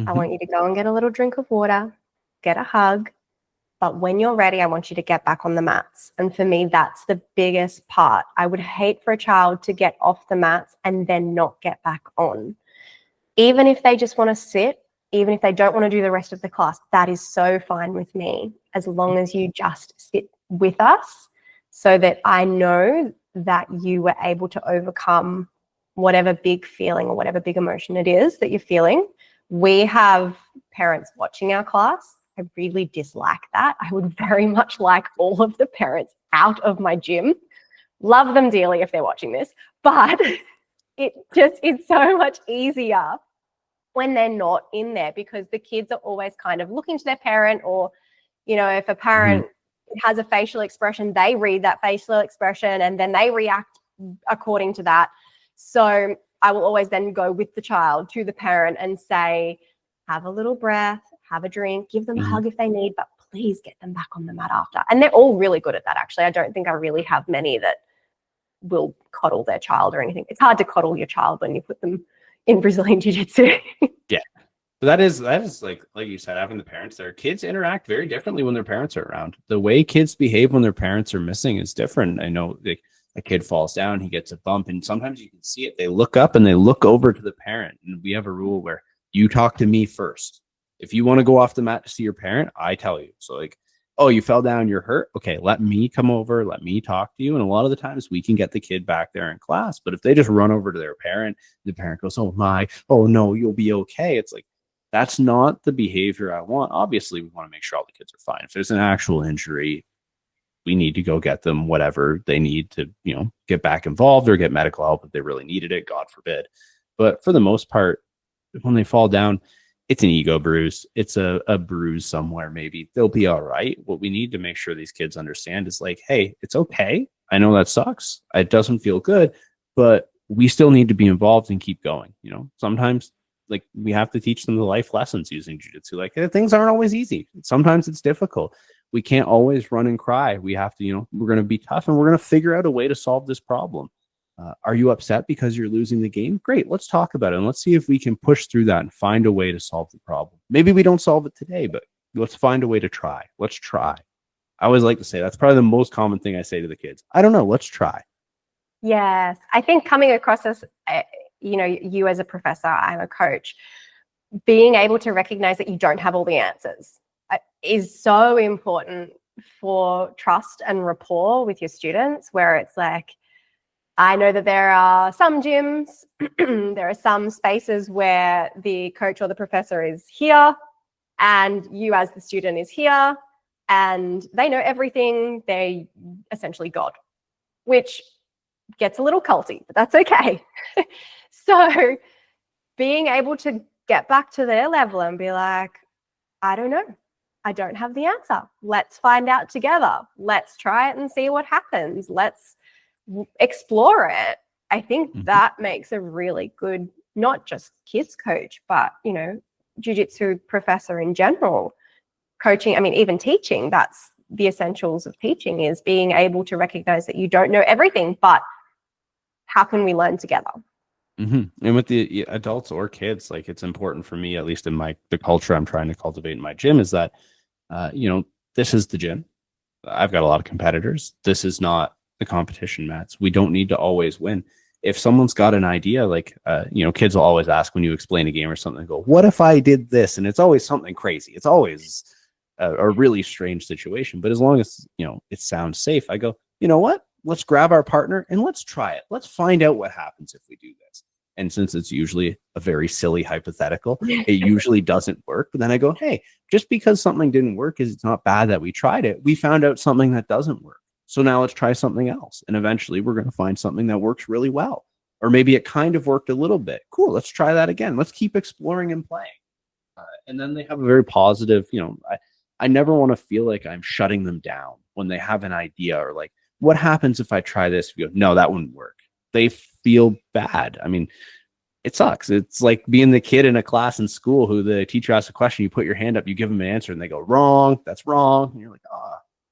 S2: I want you to go and get a little drink of water, get a hug. But when you're ready, I want you to get back on the mats. And for me, that's the biggest part. I would hate for a child to get off the mats and then not get back on. Even if they just want to sit, even if they don't want to do the rest of the class, that is so fine with me, as long as you just sit with us so that I know that you were able to overcome whatever big feeling or whatever big emotion it is that you're feeling. We have parents watching our class. I really dislike that. I would very much like all of the parents out of my gym. Love them dearly if they're watching this, but it's so much easier when they're not in there, because the kids are always kind of looking to their parent, or, you know, if a parent has a facial expression, they read that facial expression and then they react according to that. So I will always then go with the child to the parent and say, have a little breath, have a drink, give them a hug if they need, but please get them back on the mat after. And they're all really good at that, actually. I don't think I really have many that will coddle their child or anything. It's hard to coddle your child when you put them in Brazilian Jiu-Jitsu.
S1: Yeah. But that is like you said, having the parents there. Kids interact very differently when their parents are around. The way kids behave when their parents are missing is different. I know a kid falls down, he gets a bump, and sometimes you can see it. They look up and they look over to the parent. And we have a rule where you talk to me first. If you want to go off the mat to see your parent, I tell you. So like, oh, you fell down, you're hurt. Okay, let me come over, let me talk to you. And a lot of the times we can get the kid back there in class. But if they just run over to their parent, the parent goes, oh no, you'll be okay. It's like, that's not the behavior I want. Obviously, we want to make sure all the kids are fine. If there's an actual injury, we need to go get them whatever they need to, you know, get back involved or get medical help if they really needed it, God forbid. But for the most part, when they fall down, it's an ego bruise. It's a bruise somewhere. Maybe they'll be all right. What we need to make sure these kids understand is like, hey, it's okay. I know that sucks. It doesn't feel good, but we still need to be involved and keep going. You know, sometimes like we have to teach them the life lessons using jiu-jitsu. Like things aren't always easy. Sometimes it's difficult. We can't always run and cry. We have to, you know, we're going to be tough and we're going to figure out a way to solve this problem. Are you upset because you're losing the game? Great. Let's talk about it. And let's see if we can push through that and find a way to solve the problem. Maybe we don't solve it today, but let's find a way to try. Let's try. I always like to say that's probably the most common thing I say to the kids. I don't know. Let's try.
S2: Yes. I think coming across as, you know, you as a professor, I'm a coach, being able to recognize that you don't have all the answers is so important for trust and rapport with your students, where it's like, I know that there are some gyms, there are some spaces where the coach or the professor is here and you as the student is here and they know everything. They essentially God, which gets a little culty, but that's okay. So being able to get back to their level and be like, I don't know. I don't have the answer. Let's find out together. Let's try it and see what happens. Let's explore it. I think that makes a really good, not just kids coach, but, you know, jiu-jitsu professor in general. Coaching, I mean, even teaching, that's the essentials of teaching, is being able to recognize that you don't know everything, but how can we learn together?
S1: And with the adults or kids, like it's important for me, at least in the culture I'm trying to cultivate in my gym, is that, this is the gym. I've got a lot of competitors. This is not the competition, Mats. We don't need to always win. If someone's got an idea, like, kids will always ask when you explain a game or something, go, what if I did this? And it's always something crazy. It's always a really strange situation. But as long as, it sounds safe, I go, you know what? Let's grab our partner and let's try it. Let's find out what happens if we do this. And since it's usually a very silly hypothetical, it usually doesn't work. But then I go, hey, just because something didn't work is it's not bad that we tried it. We found out something that doesn't work. So now let's try something else. And eventually we're going to find something that works really well. Or maybe it kind of worked a little bit. Cool. Let's try that again. Let's keep exploring and playing. And then they have a very positive, I never want to feel like I'm shutting them down when they have an idea or like, what happens if I try this? You go, no, that wouldn't work. They feel bad. I mean, it sucks. It's like being the kid in a class in school who the teacher asks a question, you put your hand up, you give them an answer, and they go, wrong, that's wrong. And you're like,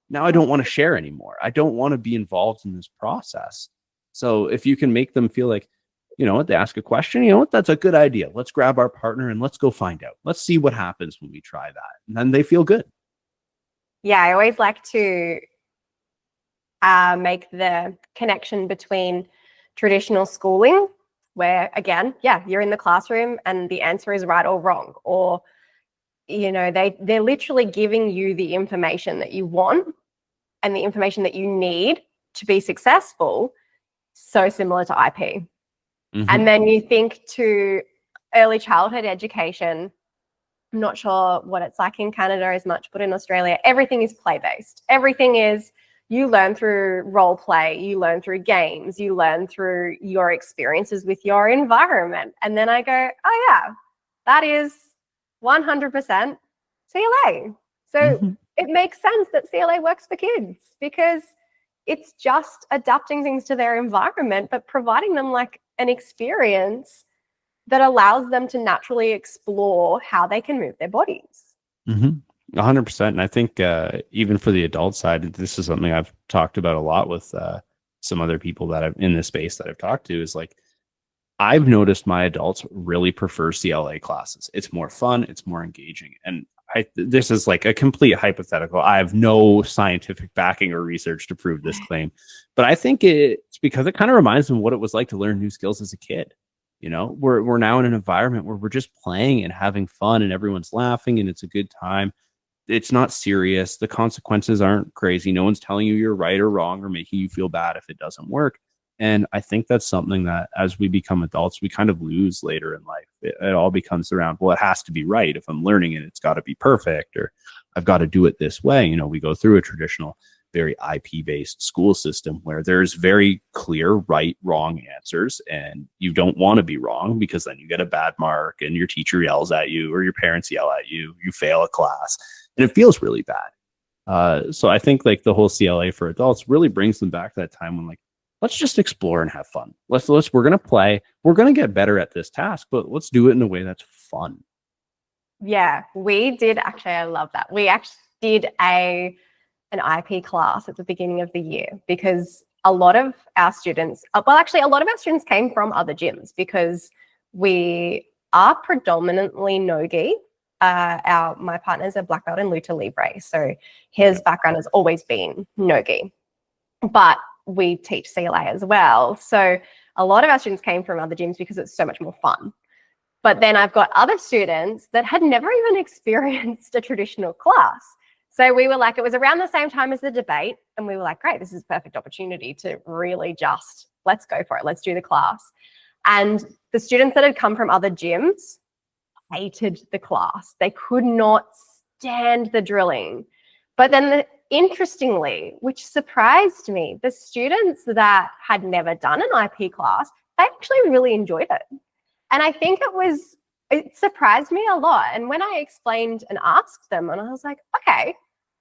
S1: now I don't want to share anymore. I don't want to be involved in this process. So if you can make them feel like, you know what, they ask a question, you know what, that's a good idea. Let's grab our partner and let's go find out. Let's see what happens when we try that. And then they feel good.
S2: Yeah, I always like to make the connection between traditional schooling, where again, yeah, you're in the classroom and the answer is right or wrong, or they're literally giving you the information that you want and the information that you need to be successful. So similar to IP. And then you think to early childhood education. I'm not sure what it's like in Canada as much, but in Australia, everything is play-based. Everything is, you learn through role play, you learn through games, you learn through your experiences with your environment. And then I go, oh yeah, that is 100% CLA. So it makes sense that CLA works for kids because it's just adapting things to their environment, but providing them like an experience that allows them to naturally explore how they can move their bodies.
S1: 100%. And I think even for the adult side, this is something I've talked about a lot with some other people that I've in this space that I've talked to, is like, I've noticed my adults really prefer CLA classes. It's more fun. It's more engaging. And this is like a complete hypothetical. I have no scientific backing or research to prove this claim, but I think it's because it kind of reminds them what it was like to learn new skills as a kid. We're now in an environment where we're just playing and having fun and everyone's laughing and it's a good time. It's not serious. The consequences aren't crazy. No one's telling you you're right or wrong or making you feel bad if it doesn't work. And I think that's something that as we become adults, we kind of lose later in life. It all becomes around, well, it has to be right. If I'm learning it, it's got to be perfect, or I've got to do it this way. We go through a traditional, very IP-based school system where there's very clear right, wrong answers. And you don't want to be wrong because then you get a bad mark and your teacher yells at you or your parents yell at you, you fail a class, and it feels really bad. So I think like the whole CLA for adults really brings them back to that time when like, let's just explore and have fun. We're going to play. We're going to get better at this task, but let's do it in a way that's fun.
S2: Yeah, we did actually. I love that. We actually did an IP class at the beginning of the year because a lot of our students, a lot of our students came from other gyms because we are predominantly no-gi. My partner's a black belt in lucha libre, so his background has always been no-gi, but we teach CLA as well. So a lot of our students came from other gyms because it's so much more fun. But then I've got other students that had never even experienced a traditional class. So we were like, it was around the same time as the debate. And we were like, great, this is a perfect opportunity to really just, let's go for it. Let's do the class. And the students that had come from other gyms hated the class. They could not stand the drilling. But then interestingly, which surprised me, the students that had never done an IP class, they actually really enjoyed it. And I think it surprised me a lot. And when I explained and asked them, and I was like, okay,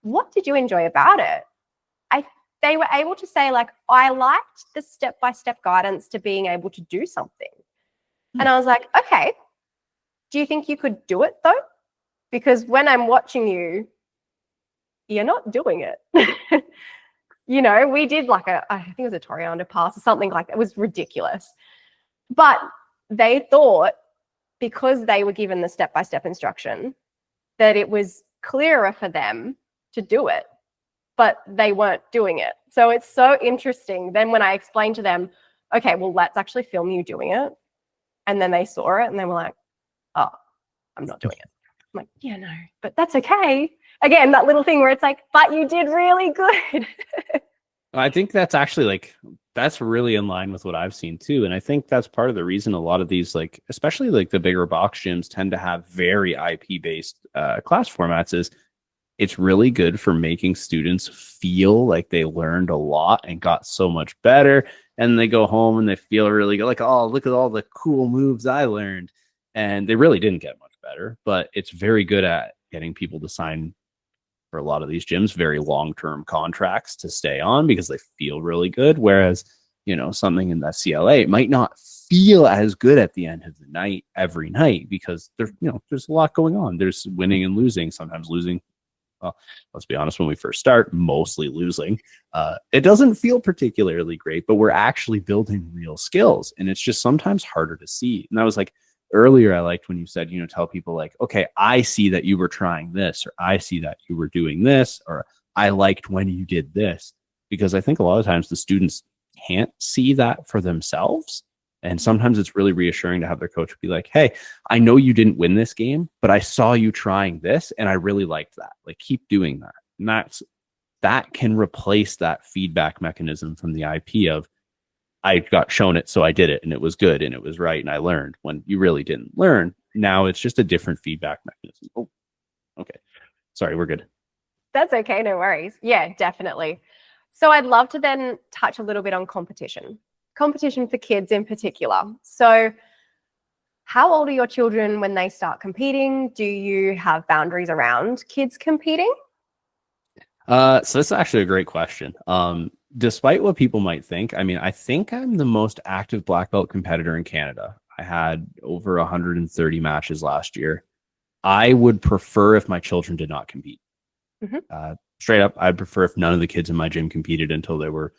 S2: what did you enjoy about it? They were able to say like, I liked the step-by-step guidance to being able to do something. And I was like, okay, do you think you could do it though? Because when I'm watching you, you're not doing it. We did like I think it was a Torianda pass or something like that. It was ridiculous. But they thought because they were given the step-by-step instruction that it was clearer for them to do it, but they weren't doing it. So it's so interesting. Then when I explained to them, okay, well, let's actually film you doing it. And then they saw it and they were like, oh, I'm not doing it. I'm like, yeah, no, but that's okay. Again, that little thing where it's like, but you did really good.
S1: I think that's actually like, that's really in line with what I've seen too. And I think that's part of the reason a lot of these, like, especially like the bigger box gyms tend to have very IP based class formats is it's really good for making students feel like they learned a lot and got so much better. And they go home and they feel really good. Like, oh, look at all the cool moves I learned. And they really didn't get much better, but it's very good at getting people to sign for a lot of these gyms very long-term contracts to stay on because they feel really good. Whereas, you know, something in that CLA might not feel as good at the end of the night every night because there's, you know, there's a lot going on. There's winning and losing, sometimes losing. Well, let's be honest, when we first start, mostly losing. It doesn't feel particularly great, but we're actually building real skills. And it's just sometimes harder to see. And that was like, earlier, I liked when you said, you know, tell people like, okay, I see that you were trying this, or I see that you were doing this, or I liked when you did this, because I think a lot of times the students can't see that for themselves. And sometimes it's really reassuring to have their coach be like, hey, I know you didn't win this game, but I saw you trying this and I really liked that. Like, keep doing that. And that can replace that feedback mechanism from the IP of, I got shown it, so I did it, and it was good, and it was right, and I learned, when you really didn't learn. Now it's just a different feedback mechanism. Oh, okay. Sorry, we're good.
S2: That's okay, no worries. Yeah, definitely. So I'd love to then touch a little bit on competition for kids in particular. So how old are your children when they start competing? Do you have boundaries around kids competing?
S1: So this is actually a great question. Despite what people might think, I mean, I think I'm the most active black belt competitor in Canada. I had over 130 matches last year. I would prefer if my children did not compete. Straight up, I'd prefer if none of the kids in my gym competed until they were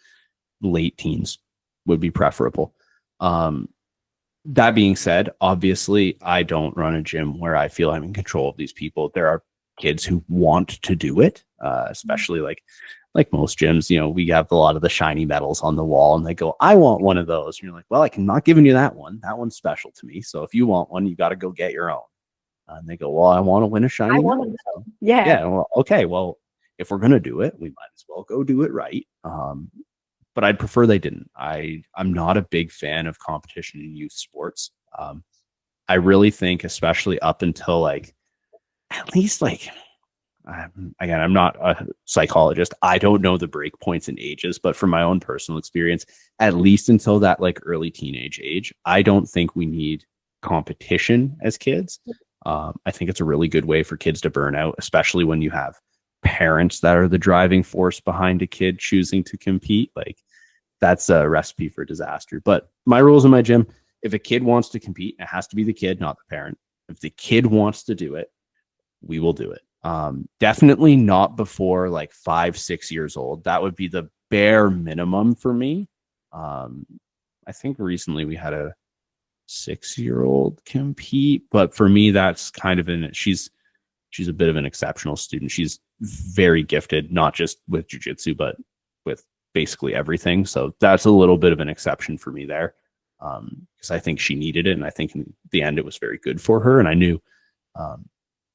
S1: late teens, would be preferable. That being said, obviously, I don't run a gym where I feel I'm in control of these people. There are kids who want to do it, especially like most gyms. You know, we have a lot of the shiny medals on the wall, and they go, "I want one of those." And you're like, "Well, I'm not giving you that one. That one's special to me. So if you want one, you got to go get your own." And they go, "Well, I want to win a shiny medal." So, yeah. Well, okay. Well, if we're gonna do it, we might as well go do it right. But I'd prefer they didn't. I'm not a big fan of competition in youth sports. I really think, especially up until like, at least like, again, I'm not a psychologist. I don't know the break points in ages, but from my own personal experience, at least until that like early teenage age, I don't think we need competition as kids. I think it's a really good way for kids to burn out, especially when you have parents that are the driving force behind a kid choosing to compete. Like, that's a recipe for disaster. But my rules in my gym, if a kid wants to compete, it has to be the kid, not the parent. If the kid wants to do it, we will do it. Definitely not before like 5-6 years old. That would be the bare minimum for me. I think recently we had a 6-year-old compete, but for me, that's kind of she's a bit of an exceptional student. She's very gifted, not just with jiu-jitsu, but with basically everything. So that's a little bit of an exception for me there, because I think she needed it. And I think in the end, it was very good for her. And I knew,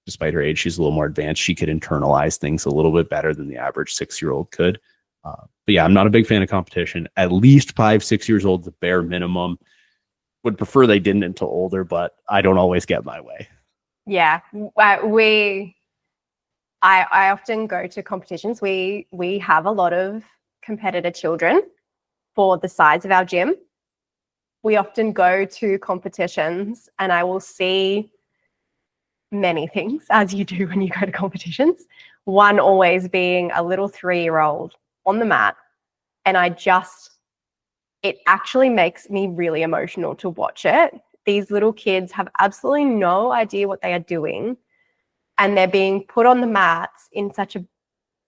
S1: despite her age, she's a little more advanced. She could internalize things a little bit better than the average 6-year-old could. But yeah, I'm not a big fan of competition. At least 5-6 years old, the bare minimum. Would prefer they didn't until older, but I don't always get my way.
S2: Yeah, I often go to competitions. We have a lot of competitor children for the size of our gym. We often go to competitions and I will see many things, as you do when you go to competitions. One always being a little 3-year-old on the mat. And it actually makes me really emotional to watch it. These little kids have absolutely no idea what they are doing. And they're being put on the mats in such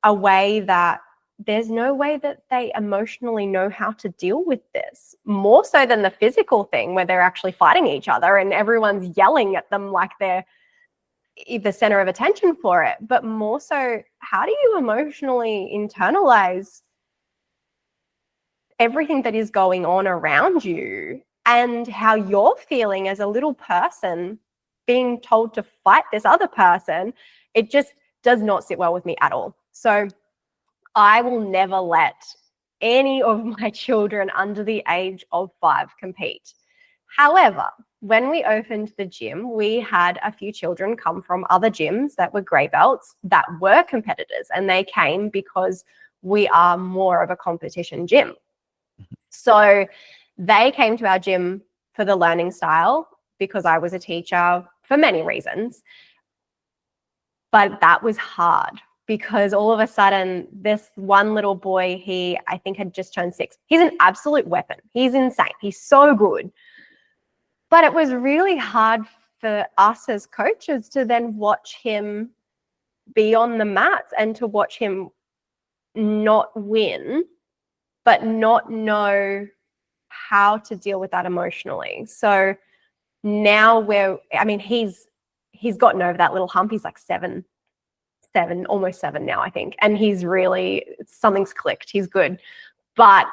S2: a way that there's no way that they emotionally know how to deal with this, more so than the physical thing where they're actually fighting each other and everyone's yelling at them like they're the center of attention for it. But more so, how do you emotionally internalize everything that is going on around you and how you're feeling as a little person being told to fight this other person? It just does not sit well with me at all. So I will never let any of my children under the age of 5 compete. However, when we opened the gym, we had a few children come from other gyms that were grey belts that were competitors, and they came because we are more of a competition gym. So they came to our gym for the learning style because I was a teacher for many reasons. But that was hard because all of a sudden this one little boy, he I think had just turned 6. He's an absolute weapon. He's insane. He's so good. But it was really hard for us as coaches to then watch him be on the mats and to watch him not win, but not know how to deal with that emotionally. So now he's gotten over that little hump. He's like 7, almost 7 now, I think. And he's really, something's clicked. He's good. But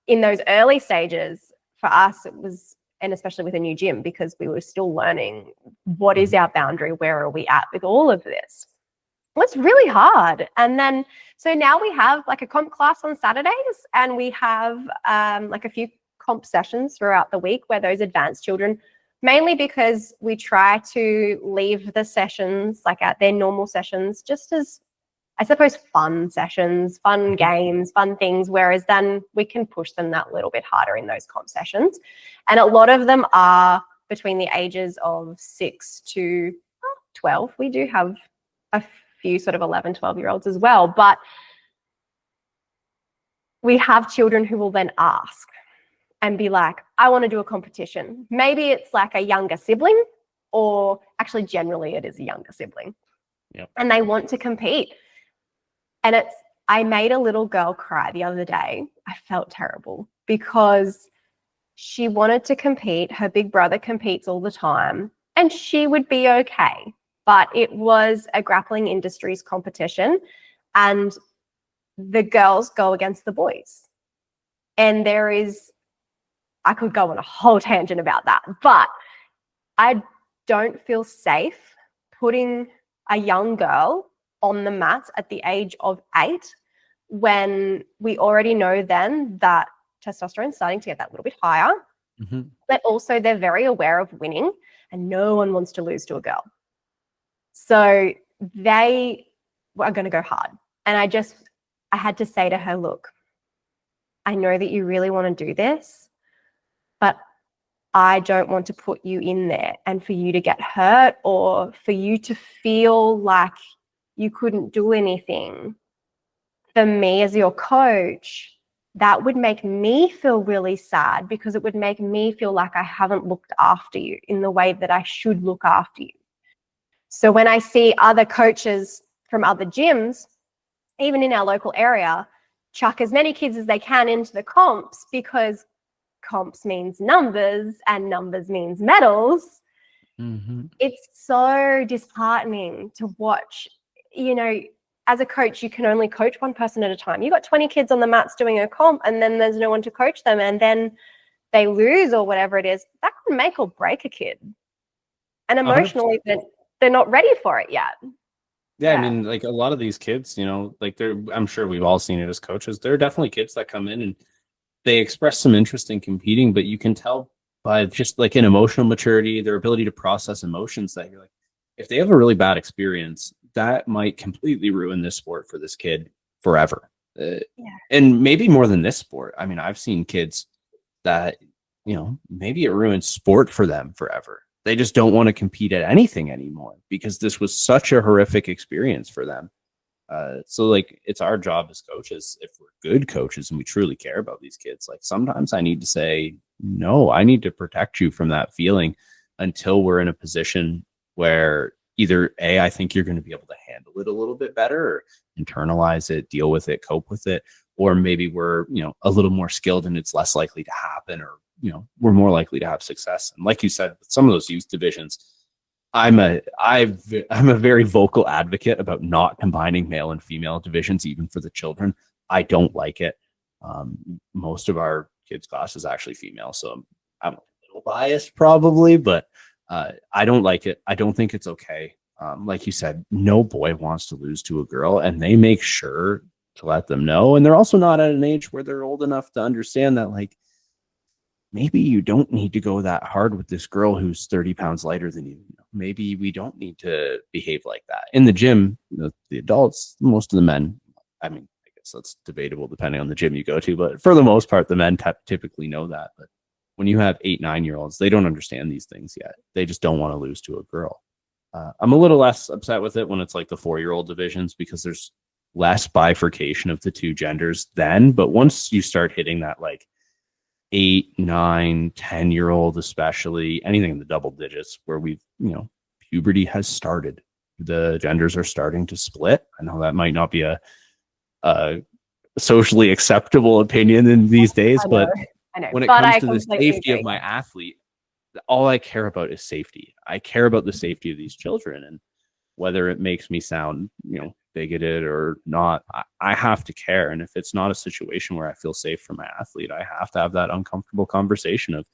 S2: in those early stages, for us, it was, and especially with a new gym, because we were still learning what is our boundary, where are we at with all of this. Well, it's really hard. And then, so now we have like a comp class on Saturdays, and we have like a few comp sessions throughout the week where those advanced children, mainly because we try to leave the sessions like at their normal sessions, just as, I suppose, fun sessions, fun games, fun things, whereas then we can push them that little bit harder in those comp sessions. And a lot of them are between the ages of 6 to 12. We do have a few sort of 11, 12-year-olds as well, but we have children who will then ask and be like, I want to do a competition. Maybe it's like a younger sibling, or actually generally it is a younger sibling.
S1: Yep.
S2: And they want to compete. And I made a little girl cry the other day. I felt terrible because she wanted to compete. Her big brother competes all the time and she would be okay. But it was a grappling industries competition and the girls go against the boys. And I could go on a whole tangent about that, but I don't feel safe putting a young girl on the mats at the age of 8 when we already know then that testosterone is starting to get that little bit higher, but also they're very aware of winning and no one wants to lose to a girl. So they are going to go hard. And I had to say to her, look, I know that you really want to do this, but I don't want to put you in there and for you to get hurt or for you to feel like you couldn't do anything. For me as your coach, that would make me feel really sad because it would make me feel like I haven't looked after you in the way that I should look after you. So when I see other coaches from other gyms, even in our local area, chuck as many kids as they can into the comps because comps means numbers and numbers means medals. It's so disheartening to watch. You know, as a coach, you can only coach one person at a time. You've got 20 kids on the mats doing a comp and then there's no one to coach them and then they lose or whatever it is. That can make or break a kid. And emotionally, they're not ready for it yet.
S1: Yeah, I mean, like a lot of these kids, like I'm sure we've all seen it as coaches. There are definitely kids that come in and they express some interest in competing, but you can tell by just like an emotional maturity, their ability to process emotions that you're like, if they have a really bad experience, that might completely ruin this sport for this kid forever. And maybe more than this sport. I mean, I've seen kids that, maybe it ruins sport for them forever. They just don't want to compete at anything anymore because this was such a horrific experience for them. So like it's our job as coaches, if we're good coaches and we truly care about these kids, like sometimes I need to say, no, I need to protect you from that feeling until we're in a position where either A, I think you're going to be able to handle it a little bit better, or internalize it, deal with it, cope with it, or maybe we're, a little more skilled and it's less likely to happen, or, we're more likely to have success. And like you said, with some of those youth divisions, I'm a very vocal advocate about not combining male and female divisions, even for the children. I don't like it. Most of our kids' class is actually female, so I'm a little biased probably, but I don't like it. I don't think it's okay. Like you said, no boy wants to lose to a girl, and they make sure to let them know. And they're also not at an age where they're old enough to understand that, like, maybe you don't need to go that hard with this girl who's 30 pounds lighter than you. Maybe we don't need to behave like that. In the gym, the adults, most of the men, I mean, I guess that's debatable depending on the gym you go to, but for the most part, the men typically know that. But when you have 8, 9-year-olds, they don't understand these things yet. They just don't want to lose to a girl. I'm a little less upset with it when it's like the 4-year-old divisions, because there's less bifurcation of the two genders then. But once you start hitting that like 8, 9, 10-year-old, especially anything in the double digits where we've, puberty has started, the genders are starting to split. I know that might not be a socially acceptable opinion in these days, but
S2: I know.
S1: when it comes to the safety of my athlete, all I care about is safety. I care about the safety of these children, and whether it makes me sound, bigoted or not, I have to care. And if it's not a situation where I feel safe for my athlete, I have to have that uncomfortable conversation of,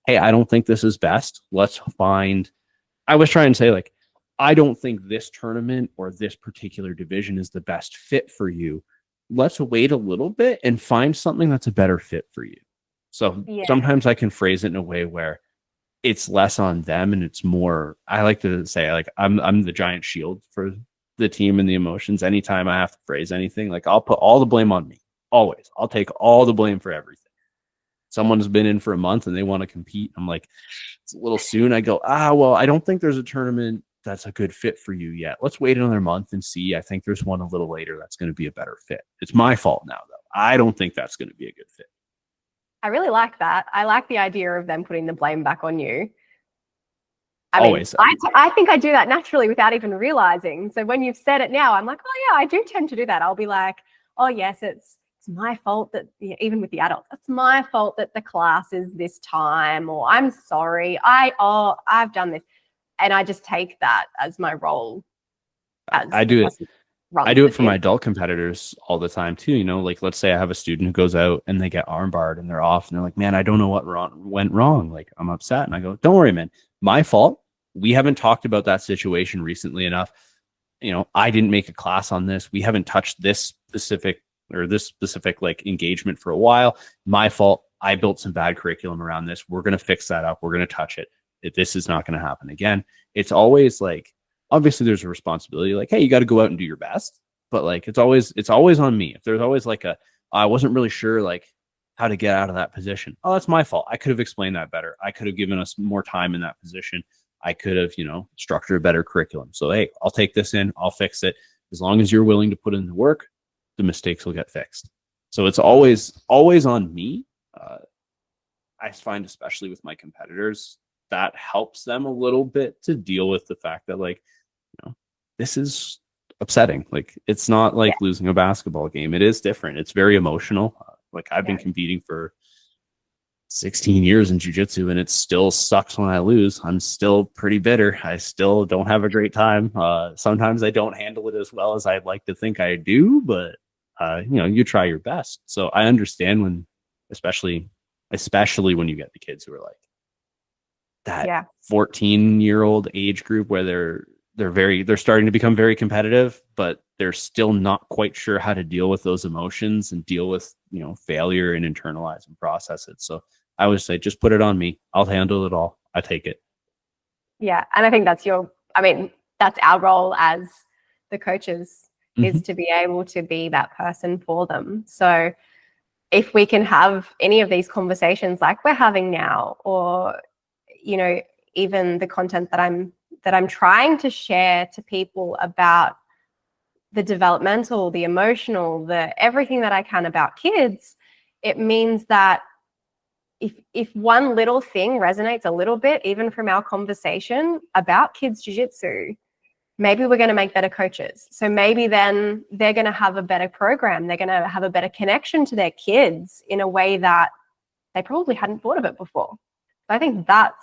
S1: hey, I don't think this is best. Let's find, I was trying to say, like, I don't think this tournament or this particular division is the best fit for you. Let's wait a little bit and find something that's a better fit for you. So sometimes I can phrase it in a way where it's less on them and it's more, I like to say, like, I'm the giant shield for the team and the emotions. Anytime I have to phrase anything, like, I'll put all the blame on me. Always. I'll take all the blame for everything. Someone's been in for a month and they want to compete. I'm like, it's a little soon. I go, well, I don't think there's a tournament that's a good fit for you yet. Let's wait another month and see. I think there's one a little later that's going to be a better fit. It's my fault now, though. I don't think that's going to be a good fit.
S2: I really like that. I like the idea of them putting the blame back on you.
S1: Always.
S2: I think I do that naturally without even realizing. So when you've said it now, I'm like, oh yeah, I do tend to do that. I'll be like, oh yes, it's my fault that, even with the adults, it's my fault that the class is this time, or I'm sorry, I've done this. And I just take that as my role.
S1: I do it for my adult competitors all the time too. Like, let's say I have a student who goes out and they get armbarred and they're off and they're like, man, I don't know what went wrong. Like, I'm upset. And I go, don't worry, man. My fault. We haven't talked about that situation recently enough. I didn't make a class on this. We haven't touched this specific like engagement for a while. My fault. I built some bad curriculum around this. We're going to fix that up. We're going to touch it. This is not going to happen again. It's always like, obviously there's a responsibility, like, hey, you got to go out and do your best, but like, it's always on me. If there's always like I wasn't really sure like how to get out of that position. Oh, that's my fault. I could have explained that better. I could have given us more time in that position. I could have, structured a better curriculum. So, hey, I'll take this in, I'll fix it. As long as you're willing to put in the work, the mistakes will get fixed. So it's always on me. I find, especially with my competitors, that helps them a little bit to deal with the fact that, like, this is upsetting. Like, it's not like losing a basketball game. It is different. It's very emotional. Like, I've been competing for 16 years in jiu-jitsu and it still sucks when I lose. I'm still pretty bitter. I still don't have a great time. Sometimes I don't handle it as well as I'd like to think I do, but you try your best. So I understand when, especially when you get the kids who are like that 14-year-old age group where they're starting to become very competitive, but they're still not quite sure how to deal with those emotions and deal with, failure and internalize and process it. So I would say, just put it on me. I'll handle it all. I take it.
S2: Yeah. And I think that's our role as the coaches, is to be able to be that person for them. So if we can have any of these conversations like we're having now, or, even the content that I'm trying to share to people about the developmental, the emotional, the everything that I can about kids, it means that if one little thing resonates a little bit, even from our conversation about kids jiu-jitsu, maybe we're going to make better coaches. So maybe then they're going to have a better program. They're going to have a better connection to their kids in a way that they probably hadn't thought of it before. So I think that's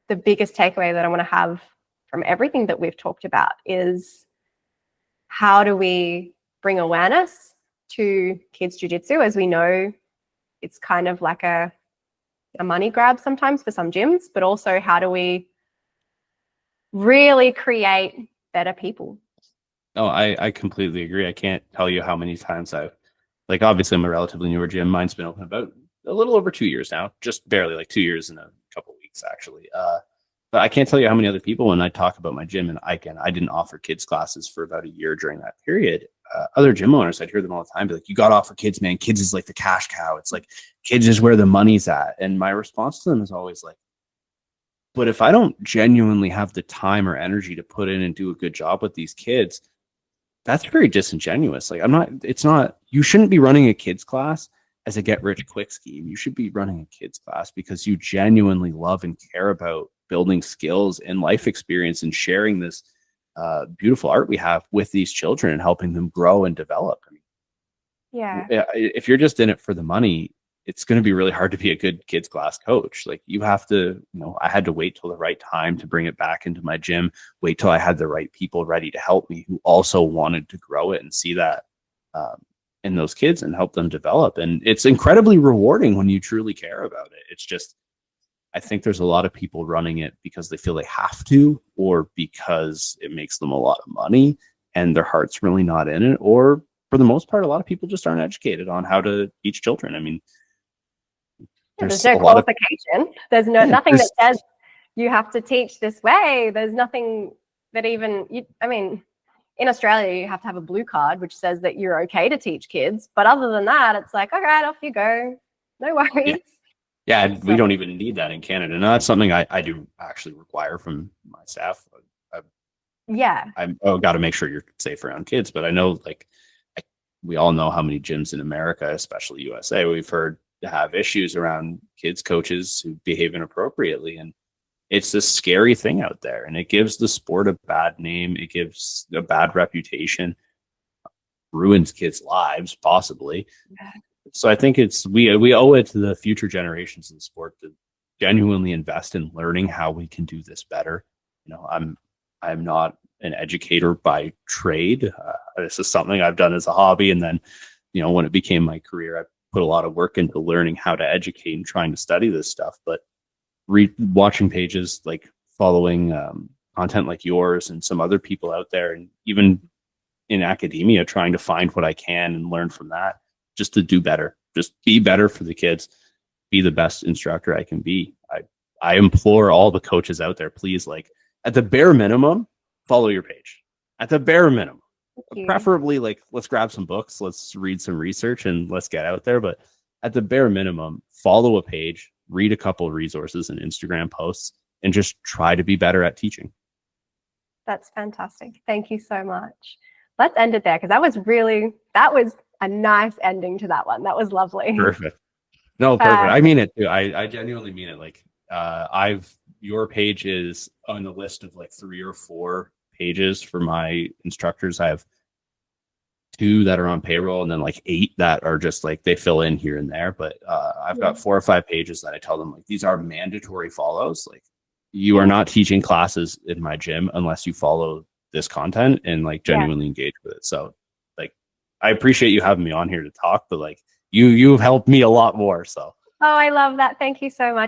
S2: the biggest takeaway that I want to have from everything that we've talked about is how do we bring awareness to kids jiu-jitsu? As we know, it's kind of like a money grab sometimes for some gyms, but also how do we really create better people?
S1: Oh, I completely agree. I can't tell you how many times like, obviously I'm a relatively newer gym. Mine's been open about a little over 2 years now, just barely, like 2 years and a couple weeks actually. But I can't tell you how many other people, when I talk about my gym, and I didn't offer kids classes for about a year during that period. Other gym owners, I'd hear them all the time, be like, you got to offer kids, man. Kids is like the cash cow. It's like kids is where the money's at. And my response to them is always like, but if I don't genuinely have the time or energy to put in and do a good job with these kids, that's very disingenuous. Like, you shouldn't be running a kids class as a get rich quick scheme. You should be running a kids class because you genuinely love and care about building skills and life experience and sharing this beautiful art we have with these children and helping them grow and develop. I mean,
S2: Yeah.
S1: if you're just in it for the money, it's going to be really hard to be a good kids class coach. Like, you have to, I had to wait till the right time to bring it back into my gym, wait till I had the right people ready to help me who also wanted to grow it and see that in those kids and help them develop. And it's incredibly rewarding when you truly care about it. It's just, I think there's a lot of people running it because they feel they have to, or because it makes them a lot of money and their heart's really not in it. Or for the most part, a lot of people just aren't educated on how to teach children. I mean,
S2: there's no qualification. There's nothing that says you have to teach this way. There's nothing that even, in Australia, you have to have a blue card, which says that you're okay to teach kids. But other than that, it's like, all right, off you go. No worries.
S1: Yeah, we don't even need that in Canada. And that's something I do actually require from my staff. I've got to make sure you're safe around kids. But I know, like, we all know how many gyms in America, especially USA, we've heard have issues around kids coaches who behave inappropriately. And it's a scary thing out there. And it gives the sport a bad name. It gives a bad reputation, ruins kids' lives, possibly. Yeah. So I think we owe it to the future generations of the sport to genuinely invest in learning how we can do this better. I'm not an educator by trade. This is something I've done as a hobby, and then, when it became my career, I put a lot of work into learning how to educate and trying to study this stuff. But watching pages, like following content like yours and some other people out there, and even in academia, trying to find what I can and learn from that, just to do better, just be better for the kids, be the best instructor I can be. I implore all the coaches out there, please, like, at the bare minimum, follow your page. At the bare minimum, preferably, like, let's grab some books, let's read some research, and let's get out there. But at the bare minimum, follow a page, read a couple of resources and Instagram posts, and just try to be better at teaching.
S2: That's fantastic. Thank you so much. Let's end it there, because that was a nice ending to that one. That was lovely.
S1: Perfect. No, perfect. I mean it too. I genuinely mean it. Like, your page is on the list of like 3 or 4 pages for my instructors. I have 2 that are on payroll, and then like 8 that are just like, they fill in here and there. But I've got 4 or 5 pages that I tell them, like, these are mandatory follows. Like, you are not teaching classes in my gym unless you follow this content and like genuinely engage with it. So, like, I appreciate you having me on here to talk, but like, you've helped me a lot more. So.
S2: Oh, I love that. Thank you so much.